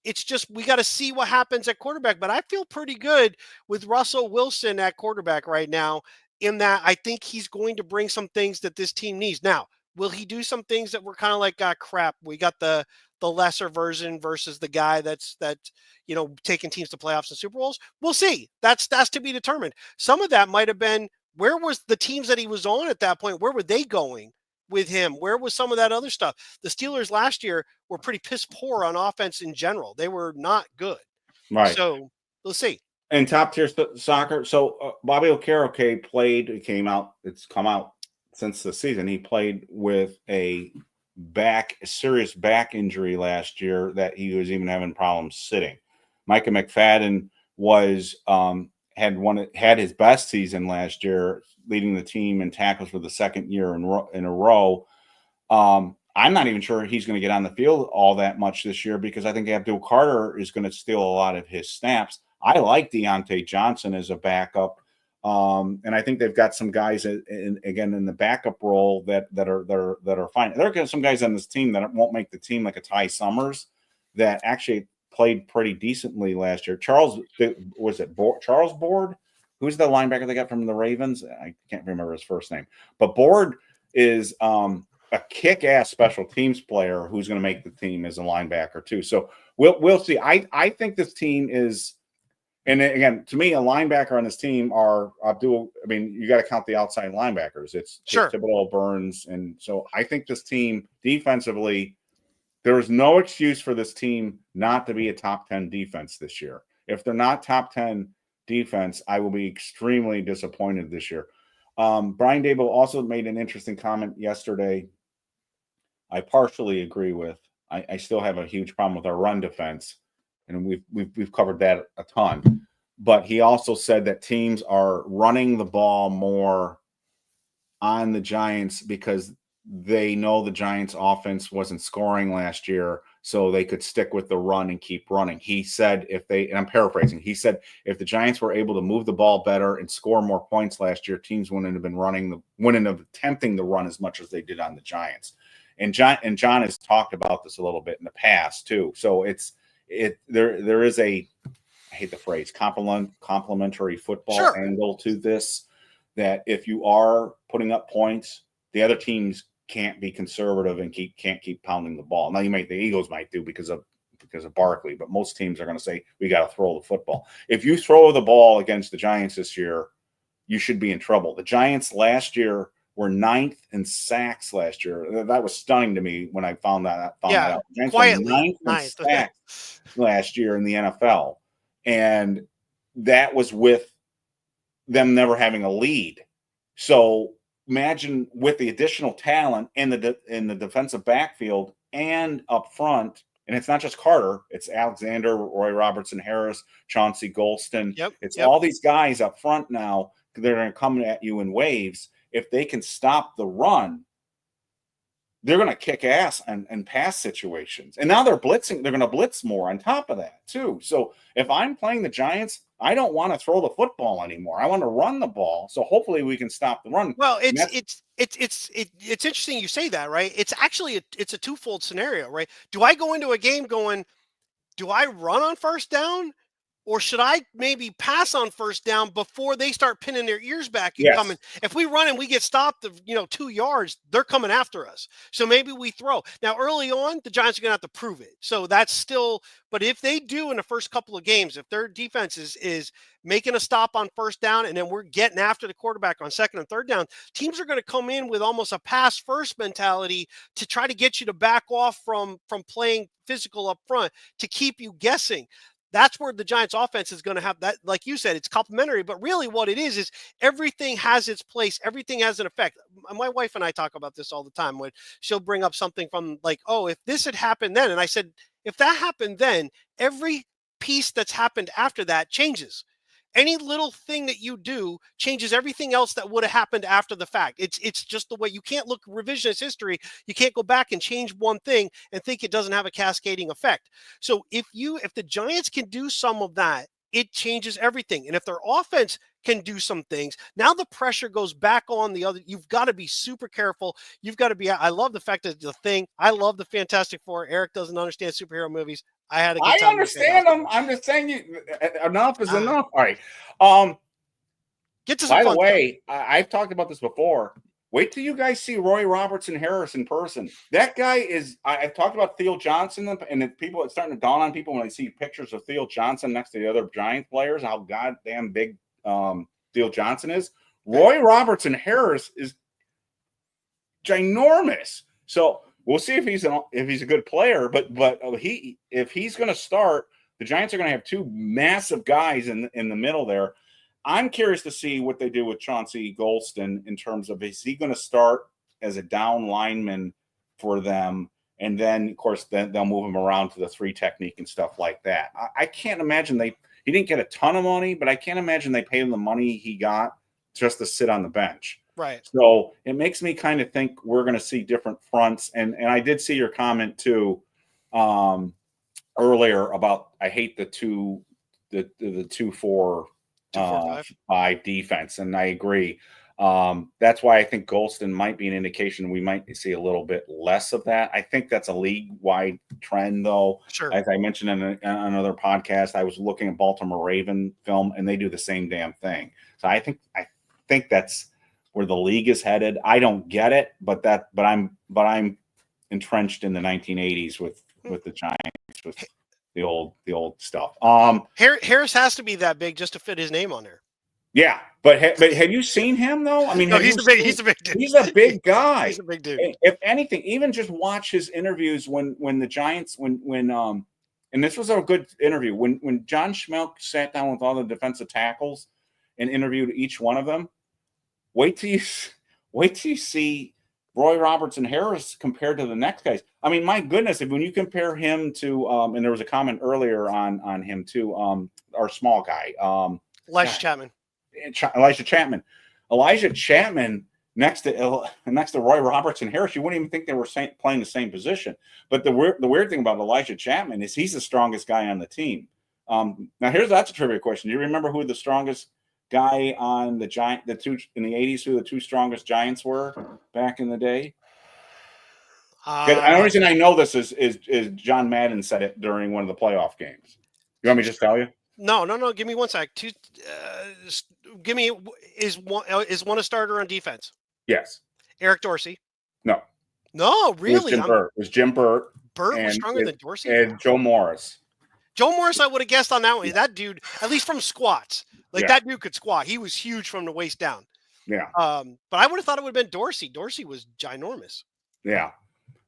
It's just we got to see what happens at quarterback, but I feel pretty good with Russell Wilson at quarterback right now, in that I think he's going to bring some things that this team needs. Now, will he do some things that we're kind of like, crap, we got the lesser version versus the guy that's taking teams to playoffs and Super Bowls? We'll see. That's to be determined. Some of that might have been, where was the teams that he was on at that point? Where were they going with him? Where was some of that other stuff? The Steelers last year were pretty piss poor on offense in general. They were not good. Right. So we'll see. And top tier soccer. So Bobby Okereke it's come out since the season. He played with a serious back injury last year that he was even having problems sitting. Micah McFadden had his best season last year, leading the team in tackles for the second year in a row. I'm not even sure he's going to get on the field all that much this year, because I think Abdul Carter is going to steal a lot of his snaps. I like Deonte Johnson as a backup, and I think they've got some guys in the backup role that are fine. There are some guys on this team that won't make the team, like a Ty Summers, that actually played pretty decently last year. Charles Board? Who's the linebacker they got from the Ravens? I can't remember his first name. But Board is a kick-ass special teams player who's going to make the team as a linebacker too. So we'll see. I think this team is, and again, to me, a linebacker on this team are Abdul. I mean, you got to count the outside linebackers. It's Sure. Thibodeau, Burns, and so I think this team defensively, there is no excuse for this team not to be a top 10 defense this year. If they're not top 10 defense, I will be extremely disappointed this year. Brian Dable also made an interesting comment yesterday. I partially agree with. I still have a huge problem with our run defense, and we've covered that a ton. But he also said that teams are running the ball more on the Giants because they know the Giants offense wasn't scoring last year, so they could stick with the run and keep running. He said and I'm paraphrasing, he said if the Giants were able to move the ball better and score more points last year, teams wouldn't have attempting the run as much as they did on the Giants. And John has talked about this a little bit in the past too. So there is a, I hate the phrase, complementary football angle to this, that if you are putting up points, the other teams can't be conservative and can't keep pounding the ball. Now the Eagles might do because of Barkley, but most teams are going to say we got to throw the football. If you throw the ball against the Giants this year, you should be in trouble. The Giants last year were 9th in sacks last year. That was stunning to me when I found that out. The Giants Quietly, were 9th in sacks last year in the NFL, and that was with them never having a lead. So imagine with the additional talent in the defensive backfield and up front, and it's not just Carter, it's Alexander, Roy Robertson Harris, Chauncey Golston. It's all these guys up front now. They're going to come at you in waves. If they can stop the run, they're going to kick ass and pass situations. And now they're blitzing. They're going to blitz more on top of that too. So if I'm playing the Giants, I don't want to throw the football anymore. I want to run the ball. So hopefully we can stop the run. Well, it's interesting you say that, right? It's actually it's a twofold scenario, right? Do I go into a game going, do I run on first down? Or should I maybe pass on first down before they start pinning their ears back and coming? If we run and we get stopped, 2 yards, they're coming after us. So maybe we throw. Now, early on, the Giants are going to have to prove it. So that's still, but if they do in the first couple of games, if their defense is making a stop on first down and then we're getting after the quarterback on second and third down, teams are going to come in with almost a pass first mentality to try to get you to back off from playing physical up front to keep you guessing. That's where the Giants offense is going to have that. Like you said, it's complementary, but really what it is everything has its place. Everything has an effect. My wife and I talk about this all the time when she'll bring up something from like, oh, if this had happened then. And I said, if that happened then, every piece that's happened after that changes. Any little thing that you do changes everything else that would have happened after the fact. It's just the way. You can't look revisionist history. You can't go back and change one thing and think it doesn't have a cascading effect. So if the Giants can do some of that, it changes everything. And if their offense can do some things, now the pressure goes back on the other. You've got to be super careful. You've got to be. I love the fact that the thing. I love the Fantastic Four. Eric doesn't understand superhero movies. I had a good time. I understand them. I'm just saying enough is enough. All right. Get to some by fun the way, I've talked about this before. Wait till you guys see Roy Robertson Harris in person. That guy is. I've talked about Theo Johnson, and it's starting to dawn on people when they see pictures of Theo Johnson next to the other Giant players, how goddamn big Theo Johnson is. Roy Robertson Harris is ginormous. So we'll see if he's a good player. But if he's going to start, the Giants are going to have two massive guys in the middle there. I'm curious to see what they do with Chauncey Golston in terms of, is he going to start as a down lineman for them? And then, of course, then they'll move him around to the 3 technique and stuff like that. I can't imagine he didn't get a ton of money, but I can't imagine they paid him the money he got just to sit on the bench. Right. So it makes me kind of think we're going to see different fronts. And I did see your comment too earlier about, I hate the 2-4-5 defense, and I agree. That's why I think Golston might be an indication we might see a little bit less of that. I think that's a league-wide trend, though. Sure. As I mentioned in another podcast, I was looking at Baltimore Raven film, and they do the same damn thing. So I think that's where the league is headed. I don't get it, but I'm entrenched in the 1980s with the Giants, with the old stuff. Harris has to be that big just to fit his name on there. Yeah, but have you seen him though? I mean, no, he's a big dude. He's a big guy. He's a big dude. If anything, even just watch his interviews when the Giants and this was a good interview when John Schmelk sat down with all the defensive tackles and interviewed each one of them. Wait till you see Roy Robertson Harris compared to the next guys. I mean, my goodness, when you compare him to and there was a comment earlier on him too, our small guy, Elijah Chapman next to Roy Robertson Harris, you wouldn't even think they were playing the same position. But the weird thing about Elijah Chapman is he's the strongest guy on the team. Now that's a trivia question. Do you remember who the strongest guy on the two in the 80s, who the two strongest Giants were back in the day? The only reason I know this is John Madden said it during one of the playoff games. You want me to just tell you? No. Give me one sec. Give me is one a starter on defense? Yes. Eric Dorsey? No. No, really? It was Jim Burt. Burt was stronger than Dorsey? And Joe Morris. Joe Morris, I would have guessed on that one. That dude, at least from squats, that dude could squat. He was huge from the waist down. Yeah. But I would have thought it would have been Dorsey. Dorsey was ginormous. Yeah.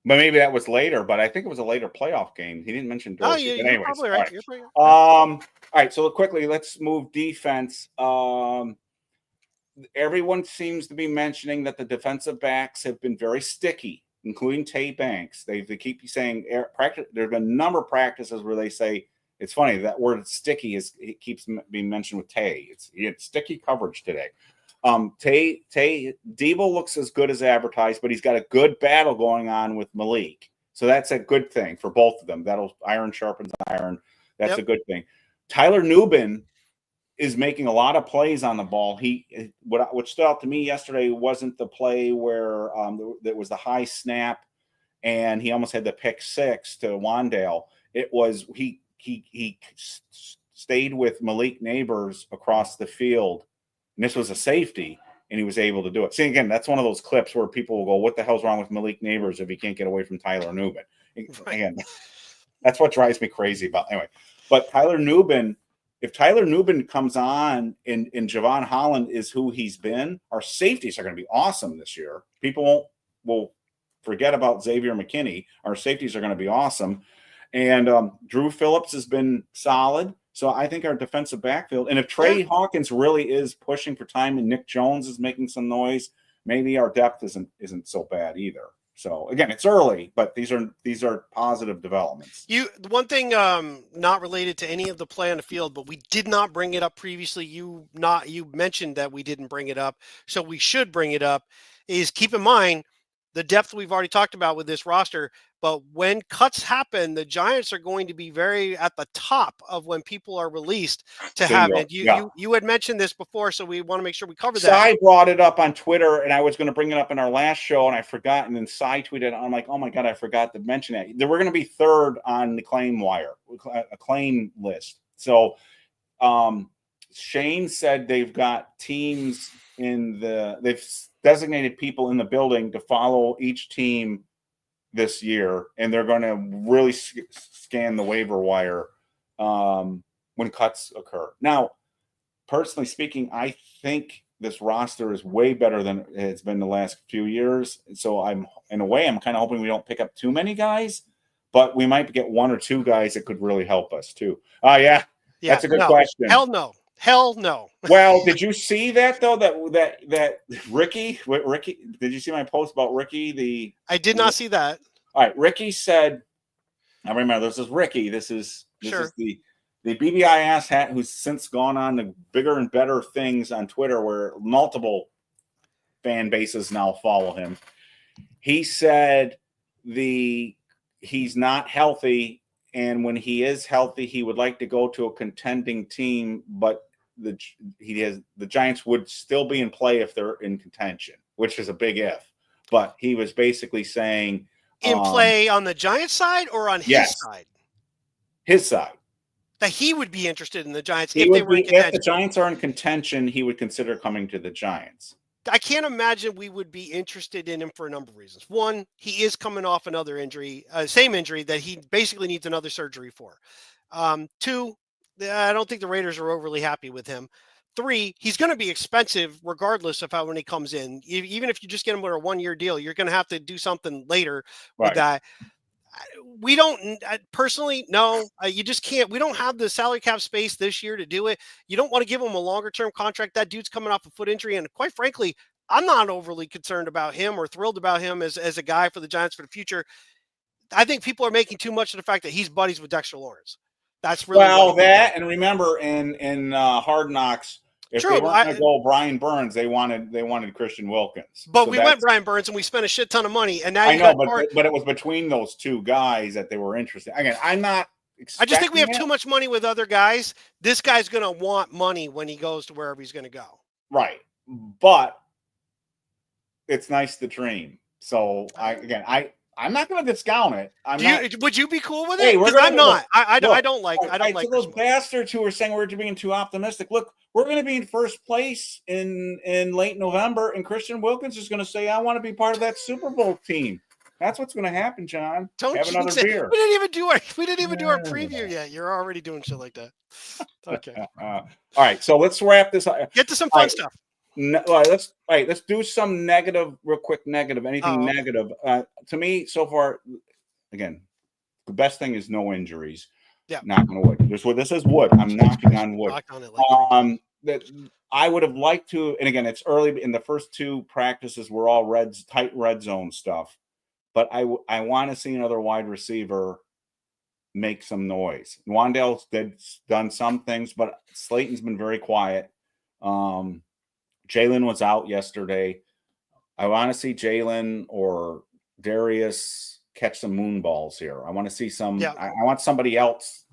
But maybe that was later, but I think it was a later playoff game. He didn't mention Dorsey. You're anyways, probably right. You're probably right. All right, so quickly, let's move defense. Everyone seems to be mentioning that the defensive backs have been very sticky, including Deonte Banks. They keep saying practice. There's been a number of practices where they say it's funny that word sticky it keeps being mentioned with Tay. It's sticky coverage today. Debo looks as good as advertised, but he's got a good battle going on with Malik. So that's a good thing for both of them. That'll iron sharpens iron. That's a good thing. Tyler Nubin is making a lot of plays on the ball. What stood out to me yesterday wasn't the play where that was the high snap and he almost had the pick six to Wandale. It was he stayed with Malik Neighbors across the field. And this was a safety, and he was able to do it. See, again, that's one of those clips where people will go, what the hell's wrong with Malik Neighbors if he can't get away from Tyler Nubin? Again, that's what drives me crazy about anyway. But if Tyler Nubin comes on and Javon Holland is who he's been, our safeties are going to be awesome this year. People will forget about Xavier McKinney. Our safeties are going to be awesome. And Drew Phillips has been solid. So I think our defensive backfield, and if Trey Hawkins really is pushing for time and Nick Jones is making some noise, maybe our depth isn't so bad either. So again, it's early, but these are positive developments. One thing not related to any of the play on the field, but we did not bring it up previously. You mentioned that we didn't bring it up, so we should bring it up. Is keep in mind the depth we've already talked about with this roster. But when cuts happen, the Giants are going to be very at the top of when people are released to have it. You had mentioned this before, so we want to make sure we cover that. Cy brought it up on Twitter, and I was going to bring it up in our last show, and I forgot. And then Cy tweeted, I'm like, oh my God, I forgot to mention it. We're going to be third on the claim wire, a claim list. So Shane said they've got teams they've designated people in the building to follow each team this year, and they're going to really scan the waiver wire when cuts occur. Now, personally speaking, I think this roster is way better than it's been the last few years. So I'm kind of hoping we don't pick up too many guys, but we might get one or two guys that could really help us too. Yeah, that's a good question. Hell no. Well, did you see that though? That Ricky, did you see my post about Ricky? I did not see that. All right, Ricky said, I remember this is Ricky. This is the BBI ass hat who's since gone on to bigger and better things on Twitter where multiple fan bases now follow him. He said he's not healthy, and when he is healthy, he would like to go to a contending team, but the Giants would still be in play if they're in contention, which is a big if. But he was basically saying in play on the Giants side or on his side? His side. That he would be interested in the Giants He if they were in contention. If the Giants are in contention, he would consider coming to the Giants. I can't imagine we would be interested in him for a number of reasons. One, he is coming off another injury, same injury that he basically needs another surgery for. Two, I don't think the Raiders are overly happy with him. Three, he's going to be expensive regardless of how when he comes in. Even if you just get him with a 1-year deal, you're going to have to do something later with that. We don't personally, no, you just can't. We don't have the salary cap space this year to do it. You don't want to give him a longer term contract. That dude's coming off a foot injury. And quite frankly, I'm not overly concerned about him or thrilled about him as a guy for the Giants for the future. I think people are making too much of the fact that he's buddies with Dexter Lawrence. That's really that. And remember in Hard Knocks, if they weren't going to go Brian Burns, they wanted Christian Wilkins. But so we went Brian Burns and we spent a shit ton of money. And now I know, but it was between those two guys that they were interested. Again, I'm not. I just think we have too much money with other guys. This guy's going to want money when he goes to wherever he's going to go. Right, but it's nice to dream. So I'm not going to discount it. Would you be cool with it? Because I'm not. I don't like. To those bastards who are saying we're being too optimistic. Look, we're going to be in first place in late November, and Christian Wilkins is going to say, "I want to be part of that Super Bowl team." That's what's going to happen, John. Have another beer. We didn't even do our preview yet. You're already doing shit like that. Okay. All right, so let's wrap this up. Get to some fun stuff. Let's do some negative, real quick. Negative. Anything negative? To me, so far, again, the best thing is no injuries. Yeah. Knocking on wood. This is wood. I'm knocking on wood. Knock on it that I would have liked to, and again, it's early in the first two practices. We're all tight red zone stuff, but I want to see another wide receiver make some noise. Wan'Dale's done some things, but Slayton's been very quiet. Jalen was out yesterday. I want to see Jalen or Darius catch some moon balls here. I want to see some. Yeah. I want somebody else,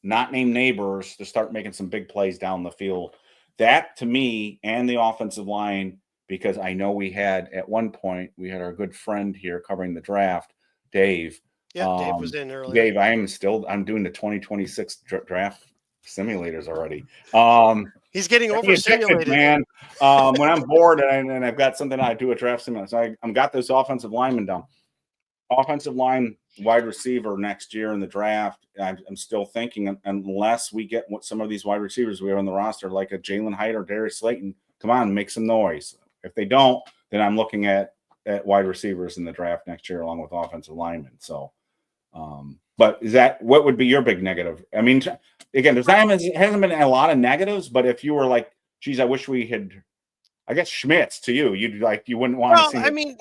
not named Neighbors, to start making some big plays down the field. That, to me, and the offensive line, because I know at one point, we had our good friend here covering the draft, Dave. Yeah, Dave was in earlier. Dave, I'm doing the 2026 draft simulators already. He's getting overstimulated, man. When I'm bored and I've got something, I do a draft simulator. So I'm got this offensive lineman down. Offensive line, wide receiver next year in the draft. I'm still thinking, unless we get some of these wide receivers we have on the roster, like a Jalen Hyatt or Darius Slayton, come on, make some noise. If they don't, then I'm looking at wide receivers in the draft next year, along with offensive linemen. So, but what would be your big negative? I mean, again, there hasn't been a lot of negatives, but if you were like, geez, I wish we had, I guess Schmitz to you, you wouldn't want to see. I mean,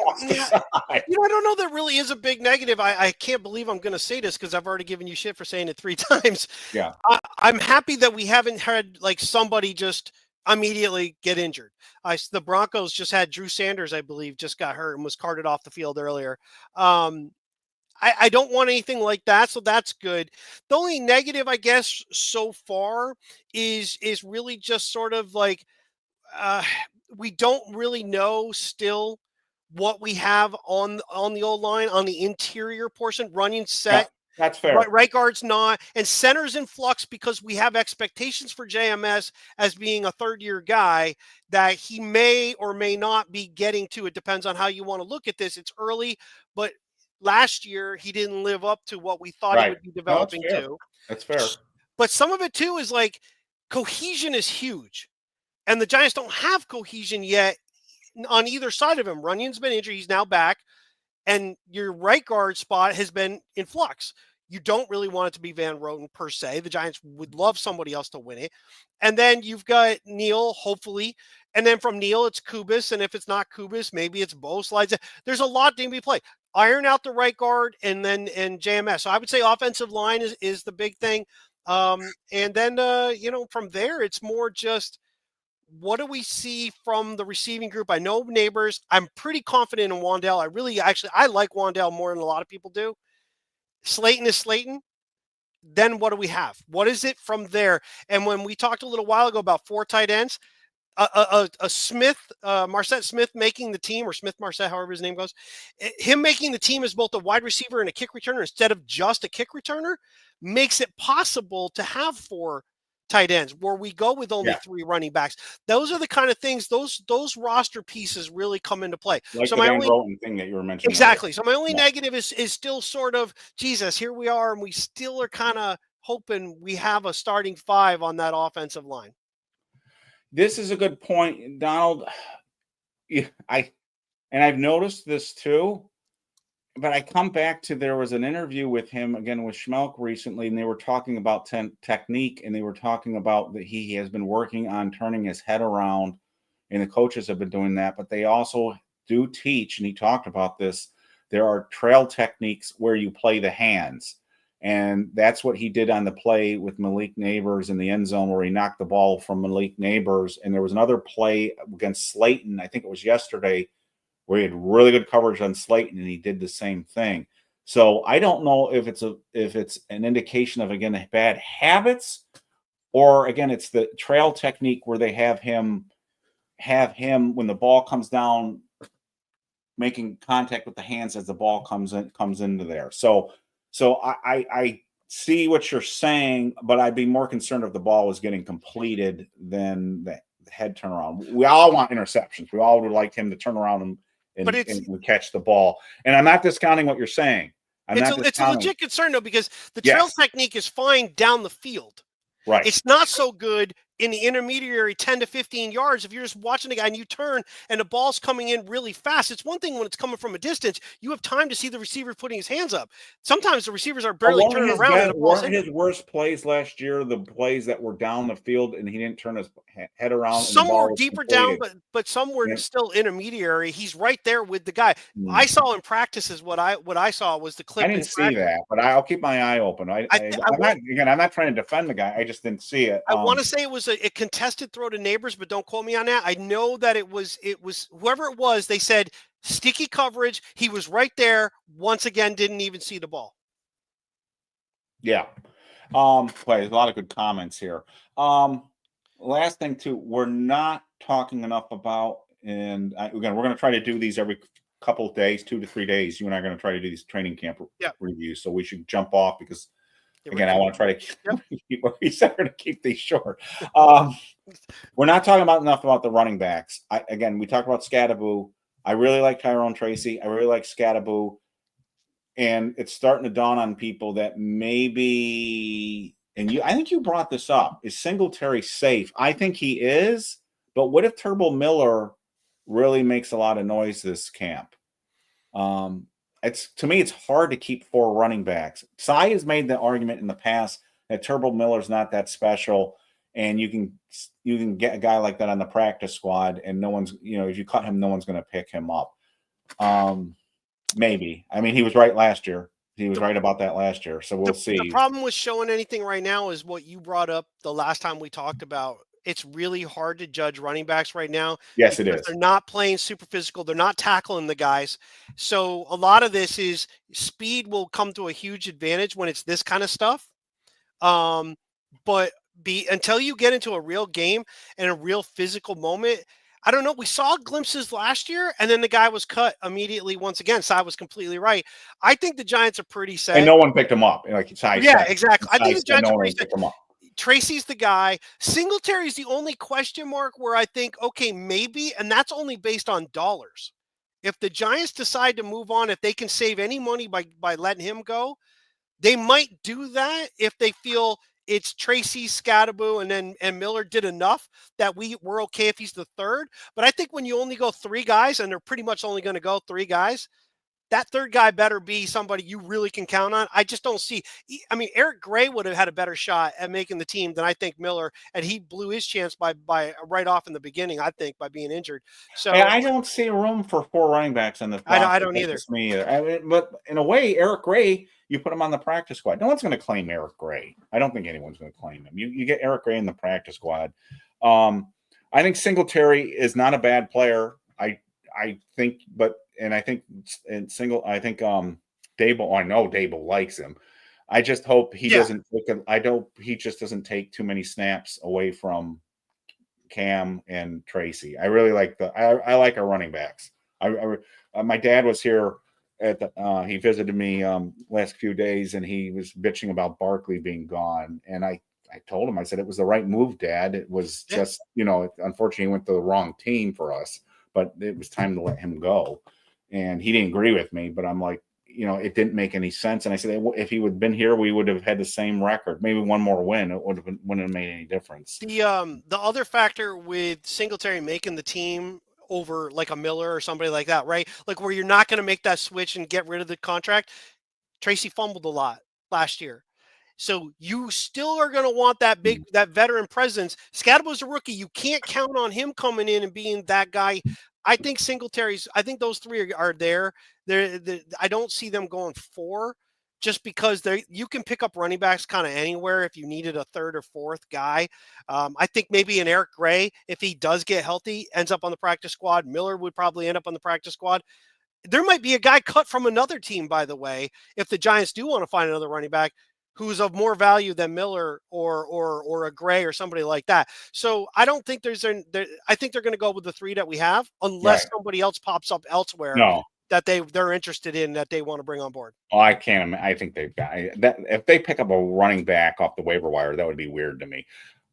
I don't know. That really is a big negative. I can't believe I'm going to say this because I've already given you shit for saying it 3 times. Yeah. I'm happy that we haven't had like somebody just immediately get injured. The Broncos just had Drew Sanders, I believe, just got hurt and was carted off the field earlier. I don't want anything like that, so that's good. The only negative, I guess, so far is really just sort of like we don't really know still what we have on the old line, on the interior portion, running set. Yeah, that's fair. Right guard's not, and center's in flux because we have expectations for JMS as being a third-year guy that he may or may not be getting to. It depends on how you want to look at this. It's early, but last year he didn't live up to what we thought he would be developing to. That's fair. But some of it too is like cohesion is huge. And the Giants don't have cohesion yet on either side of him. Runyon's been injured. He's now back. And your right guard spot has been in flux. You don't really want it to be Van Roten per se. The Giants would love somebody else to win it. And then you've got Neal, hopefully. And then from Neal, it's Kubis. And if it's not Kubis, maybe it's both slides. There's a lot to be played. Iron out the right guard and JMS. So I would say offensive line is the big thing. And then, from there, it's more just, what do we see from the receiving group? I know Neighbors. I'm pretty confident in Wan'Dale. I like Wan'Dale more than a lot of people do. Slayton is Slayton. then what do we have? What is it from there? And when we talked a little while ago about 4 tight ends, a Smith, Marset Smith making the team, or Smith Marset, however his name goes, him making the team as both a wide receiver and a kick returner instead of just a kick returner makes it possible to have 4 tight ends where we go with only 3 running backs. Those are the kind of things, those roster pieces really come into play. Like So the my Van only Roten thing that you were mentioning. exactly. Earlier. So my only Yeah. negative is still sort of, Jesus, here we are, and we still are kind of hoping we have a starting 5 on that offensive line. This is a good point, Donald. I've noticed this too, but I come back to, there was an interview with him again with Schmelk recently, and they were talking about technique, and they were talking about that he has been working on turning his head around, and the coaches have been doing that, but they also do teach, and he talked about this, there are trail techniques where you play the hands. And that's what he did on the play with Malik Neighbors in the end zone, where he knocked the ball from Malik Neighbors. And there was another play against Slayton, I think it was yesterday, where he had really good coverage on Slayton, and he did the same thing. So I don't know if it's an indication of, again, bad habits, or again, it's the trail technique where they have him when the ball comes down, making contact with the hands as the ball comes into there. So I see what you're saying, but I'd be more concerned if the ball was getting completed than the head turnaround. We all want interceptions. We all would like him to turn around and catch the ball. And I'm not discounting what you're saying. It's a legit concern, though, because the trail technique is fine down the field. Right. It's not so good in the intermediary 10 to 15 yards. If you're just watching the guy and you turn and the ball's coming in really fast, it's one thing when it's coming from a distance. You have time to see the receiver putting his hands up. Sometimes the receivers are barely turning around. And the ball's weren't his worst plays last year the plays that were down the field and he didn't turn his head around? Some and the ball were deeper down, but some were still intermediary. He's right there with the guy. I saw in practices what I saw was the clip. I didn't see that, but I'll keep my eye open. I'm not trying to defend the guy. I just didn't see it. I want to say it was a contested throw to Neighbors, but don't quote me on that. I know that it was whoever it was. They said sticky coverage. He was right there. Once again, didn't even see the ball. Yeah. There's a lot of good comments here. Last thing too, we're not talking enough about, and again, we're going to try to do these every couple of days, 2 to 3 days. You and I are going to try to do these training camp reviews. So we should jump off because, again, I want to try to keep these short. We're not talking about enough about the running backs. We talked about Scadaboo. I really like Tyrone Tracy. I really like Scadaboo. And it's starting to dawn on people that maybe, I think you brought this up, is Singletary safe? I think he is, but what if Turbo Miller really makes a lot of noise this camp? To me, it's hard to keep 4 running backs. Cy has made the argument in the past that Turbo Miller's not that special, and you can get a guy like that on the practice squad, and no one's, if you cut him, no one's going to pick him up. Maybe. I mean, he was right last year. He was right about that last year. So we'll see. The problem with showing anything right now is what you brought up the last time we talked about. It's really hard to judge running backs right now. Yes, it is. They're not playing super physical. They're not tackling the guys. So a lot of this is speed will come to a huge advantage when it's this kind of stuff. But until you get into a real game and a real physical moment, I don't know. We saw glimpses last year, and then the guy was cut immediately once again. Cy was completely right. I think the Giants are pretty set. And no one picked him up. Like Cy said. Exactly. I think the Giants are pretty set. Picked him up. Tracy's the guy. Singletary's the only question mark where I think, okay, maybe, and that's only based on dollars. If the Giants decide to move on, if they can save any money by letting him go, they might do that if they feel it's Tracy, Scadaboo, and Miller did enough that we're okay if he's the third. But I think when you only go 3 guys, and they're pretty much only going to go 3 guys, that third guy better be somebody you really can count on. I just don't see. I mean, Eric Gray would have had a better shot at making the team than I think Miller, and he blew his chance by right off in the beginning, I think, by being injured. So I don't see room for 4 running backs on the roster. I don't either. Me either. I mean, but in a way, Eric Gray, you put him on the practice squad. No one's going to claim Eric Gray. I don't think anyone's going to claim him. You get Eric Gray in the practice squad. I think Singletary is not a bad player. I think Dable, I know Dable likes him. I just hope he Yeah. doesn't look at, I don't he just doesn't take too many snaps away from Cam and Tracy. I really like I like our running backs. My dad was here at the he visited me last few days, and he was bitching about Barkley being gone, and I told him, I said, it was the right move, Dad. It was Yeah. just, unfortunately, he went to the wrong team for us, but it was time to let him go. And he didn't agree with me, but I'm like, it didn't make any sense. And I said, if he would have been here, we would have had the same record, maybe one more win. It wouldn't have made any difference. The other factor with Singletary making the team over like a Miller or somebody like that, right? Like where you're not going to make that switch and get rid of the contract. Tracy fumbled a lot last year. So you still are going to want that that veteran presence. Scadabo's a rookie. You can't count on him coming in and being that guy. I think I think those three are there. I don't see them going four just because you can pick up running backs kind of anywhere if you needed a third or fourth guy. I think maybe an Eric Gray, if he does get healthy, ends up on the practice squad. Miller would probably end up on the practice squad. There might be a guy cut from another team, by the way, if the Giants do want to find another running back who's of more value than Miller or a Gray or somebody like that. So I don't think I think they're going to go with the three that we have, unless Right. somebody else pops up elsewhere No. that they're interested in, that they want to bring on board. Oh, I can't. I think they've got that. If they pick up a running back off the waiver wire, that would be weird to me.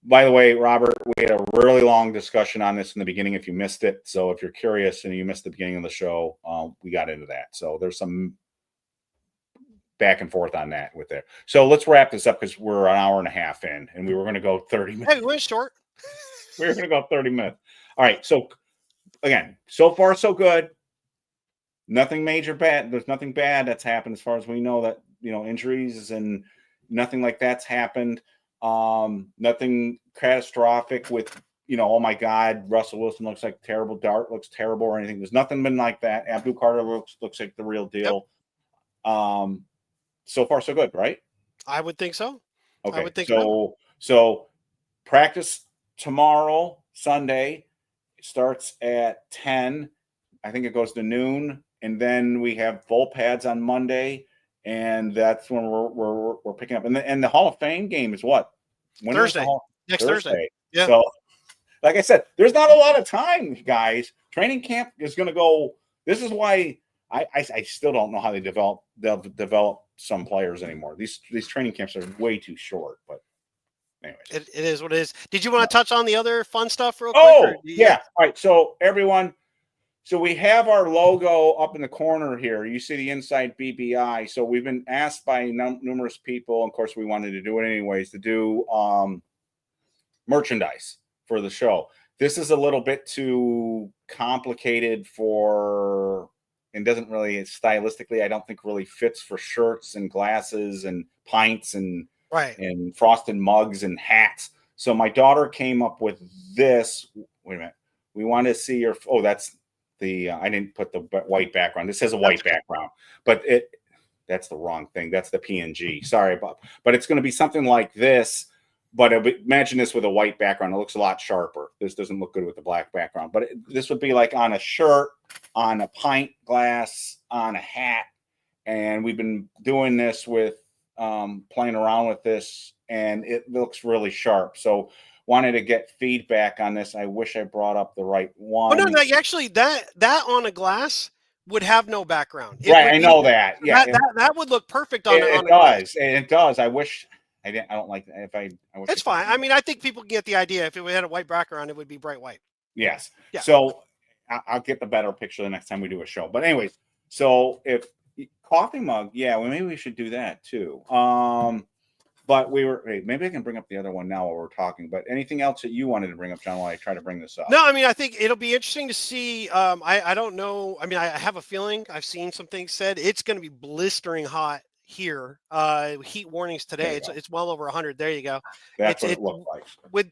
By the way, Robert, we had a really long discussion on this in the beginning if you missed it. So if you're curious and you missed the beginning of the show, we got into that. So there's some back and forth on that with there. So let's wrap this up because we're an hour and a half in, and we were going to go 30 minutes. Hey, we went short. We were going to go 30 minutes. All right. So again, so far so good. Nothing major bad. There's nothing bad that's happened as far as we know, that injuries and nothing like that's happened. Nothing catastrophic with oh my God, Russell Wilson looks like terrible, Dart looks terrible, or anything. There's nothing been like that. Abdul Carter looks like the real deal. Yep. So far so good, right? I would think so. Okay. I would think so practice tomorrow, Sunday. It starts at 10. I think it goes to noon. And then we have full pads on Monday, and that's when we're picking up. And the Hall of Fame game is what? Thursday. Next Thursday. Yeah. So, like I said, there's not a lot of time, guys. Training camp is going to go. This is why I still don't know how they'll develop some players anymore. These training camps are way too short. But anyways, it is what it is. Did you want to touch on the other fun stuff real quick? Oh, yeah. All right. So everyone. So we have our logo up in the corner here. You see the inside BBI. So we've been asked by numerous people, of course we wanted to do it anyways, to do merchandise for the show. This is a little bit too complicated and doesn't really, stylistically, I don't think really fits for shirts and glasses and pints and frosted mugs and hats. So my daughter came up with this. Wait a minute. We want to see your, that's I didn't put the white background. This has a white background, but that's the wrong thing. That's the PNG. Sorry, Bob. But it's going to be something like this. But imagine this with a white background. It looks a lot sharper. This doesn't look good with the black background. But this would be like on a shirt, on a pint glass, on a hat. And we've been doing this with playing around with this, and it looks really sharp. So wanted to get feedback on this. I wish I brought up the right one. Oh, no, actually, that on a glass would have no background. I know that. Yeah, that would look perfect on. It does. It does. I wish I didn't. I don't like that. It's fine. I mean, I think people get the idea. If it had a white background, it would be bright white. Yes. Yeah. So I'll get the better picture the next time we do a show. But anyways, so if coffee mug, maybe we should do that too. But maybe I can bring up the other one now while we're talking. But anything else that you wanted to bring up, John, while I try to bring this up? No, I mean, I think it'll be interesting to see. I don't know. I mean, I have a feeling I've seen some things said. It's going to be blistering hot here. Heat warnings today. It's well over 100. There you go. That's what it looks like.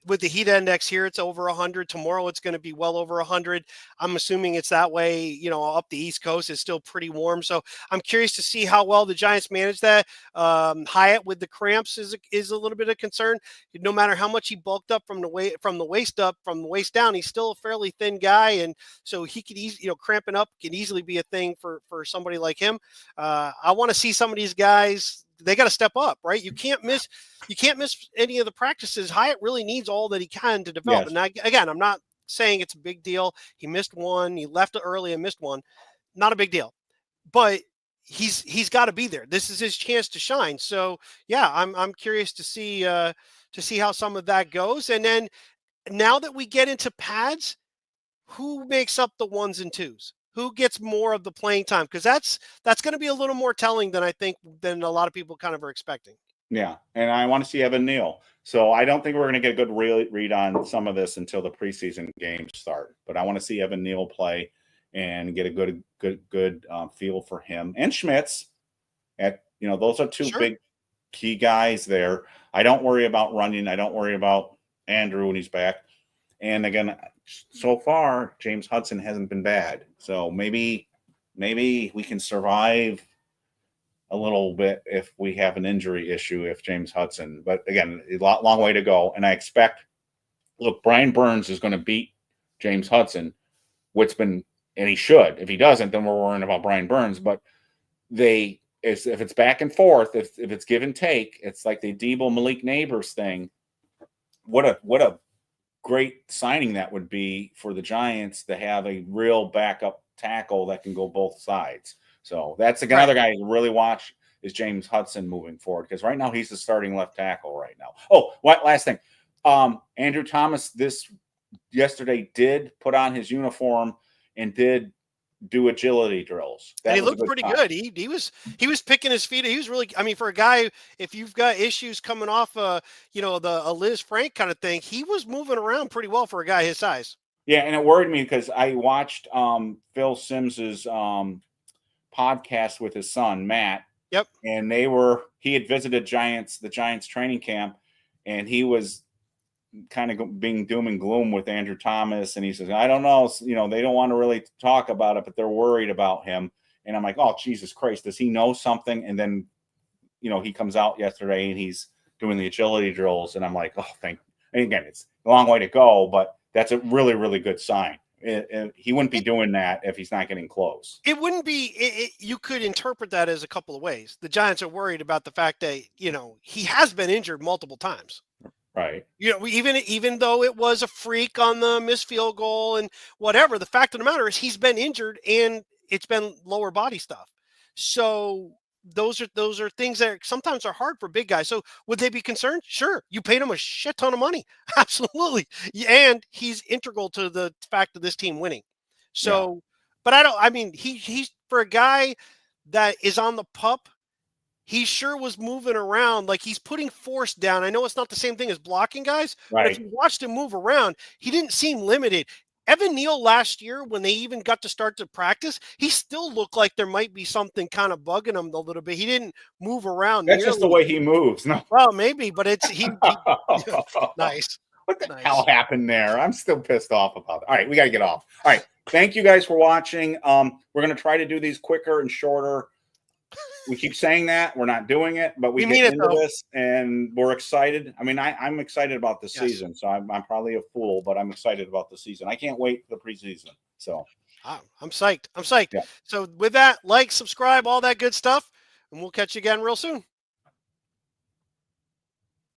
With the heat index here, it's over 100. Tomorrow, it's going to be well over 100. I'm assuming it's that way. Up the East Coast, it's still pretty warm. So I'm curious to see how well the Giants manage that. Hyatt with the cramps is a little bit of concern. No matter how much he bulked up from the waist up, from the waist down, he's still a fairly thin guy, and so he could easily, cramping up can easily be a thing for somebody like him. I want to see some of these guys they got to step up, right? You can't miss any of the practices. Hyatt really needs all that he can to develop. Yes. And again, I'm not saying it's a big deal. He missed one, he left early and missed one. Not a big deal. But he's got to be there. This is his chance to shine. So yeah, I'm curious to see how some of that goes. And then now that we get into pads, who makes up the ones and twos? Who gets more of the playing time? Because that's going to be a little more telling than a lot of people kind of are expecting. Yeah, and I want to see Evan Neal. So I don't think we're going to get a good read on some of this until the preseason games start. But I want to see Evan Neal play and get a good feel for him and Schmitz. Those are two big key guys there. I don't worry about Runyon. I don't worry about Andrew when he's back. And again, so far James Hudson hasn't been bad. So maybe we can survive a little bit if we have an injury issue if James Hudson. But again, a long way to go. And I expect, look, Brian Burns is going to beat James Hudson, and he should. If he doesn't, then we're worrying about Brian Burns. But if it's back and forth, if it's give and take, it's like the Debo Malik Neighbors thing. What a great signing that would be for the Giants to have a real backup tackle that can go both sides. So that's another guy to really watch is James Hudson moving forward, because right now he's the starting left tackle right now. Oh, last thing. Andrew Thomas yesterday did put on his uniform and did do agility drills. And he looked pretty good. He was picking his feet. He was really, I mean, for a guy, if you've got issues coming off a Liz Frank kind of thing, he was moving around pretty well for a guy his size. Yeah, and it worried me because I watched Phil Sims's podcast with his son Matt. Yep. And he had visited the Giants training camp, and he was kind of being doom and gloom with Andrew Thomas. And he says, I don't know, they don't want to really talk about it, but they're worried about him. And I'm like, oh, Jesus Christ, does he know something? And then, he comes out yesterday and he's doing the agility drills. And I'm like, oh, and again, it's a long way to go, but that's a really, really good sign. He wouldn't be doing that if he's not getting close. It wouldn't be. You could interpret that as a couple of ways. The Giants are worried about the fact that he has been injured multiple times. Right. Even though it was a freak on the missed field goal and whatever, the fact of the matter is he's been injured and it's been lower body stuff. So those are things that sometimes are hard for big guys. So would they be concerned? Sure. You paid him a shit ton of money. Absolutely. And he's integral to the fact of this team winning. So, but he's for a guy that is on the pup, he sure was moving around. Like he's putting force down. I know it's not the same thing as blocking guys, right. But if you watched him move around, he didn't seem limited. Evan Neal last year, when they even got to start to practice, he still looked like there might be something kind of bugging him a little bit. He didn't move around. That's just the way he moves. No. Well, maybe, but it's nice. What the hell happened there? I'm still pissed off about it. All right, we got to get off. All right, thank you guys for watching. We're going to try to do these quicker and shorter. We keep saying that. We're not doing it, but we get into this, and we're excited. I mean, I'm excited about the season, so I'm probably a fool, but I'm excited about the season. I can't wait for the preseason. So I'm psyched. Yeah. So with that, like, subscribe, all that good stuff, and we'll catch you again real soon.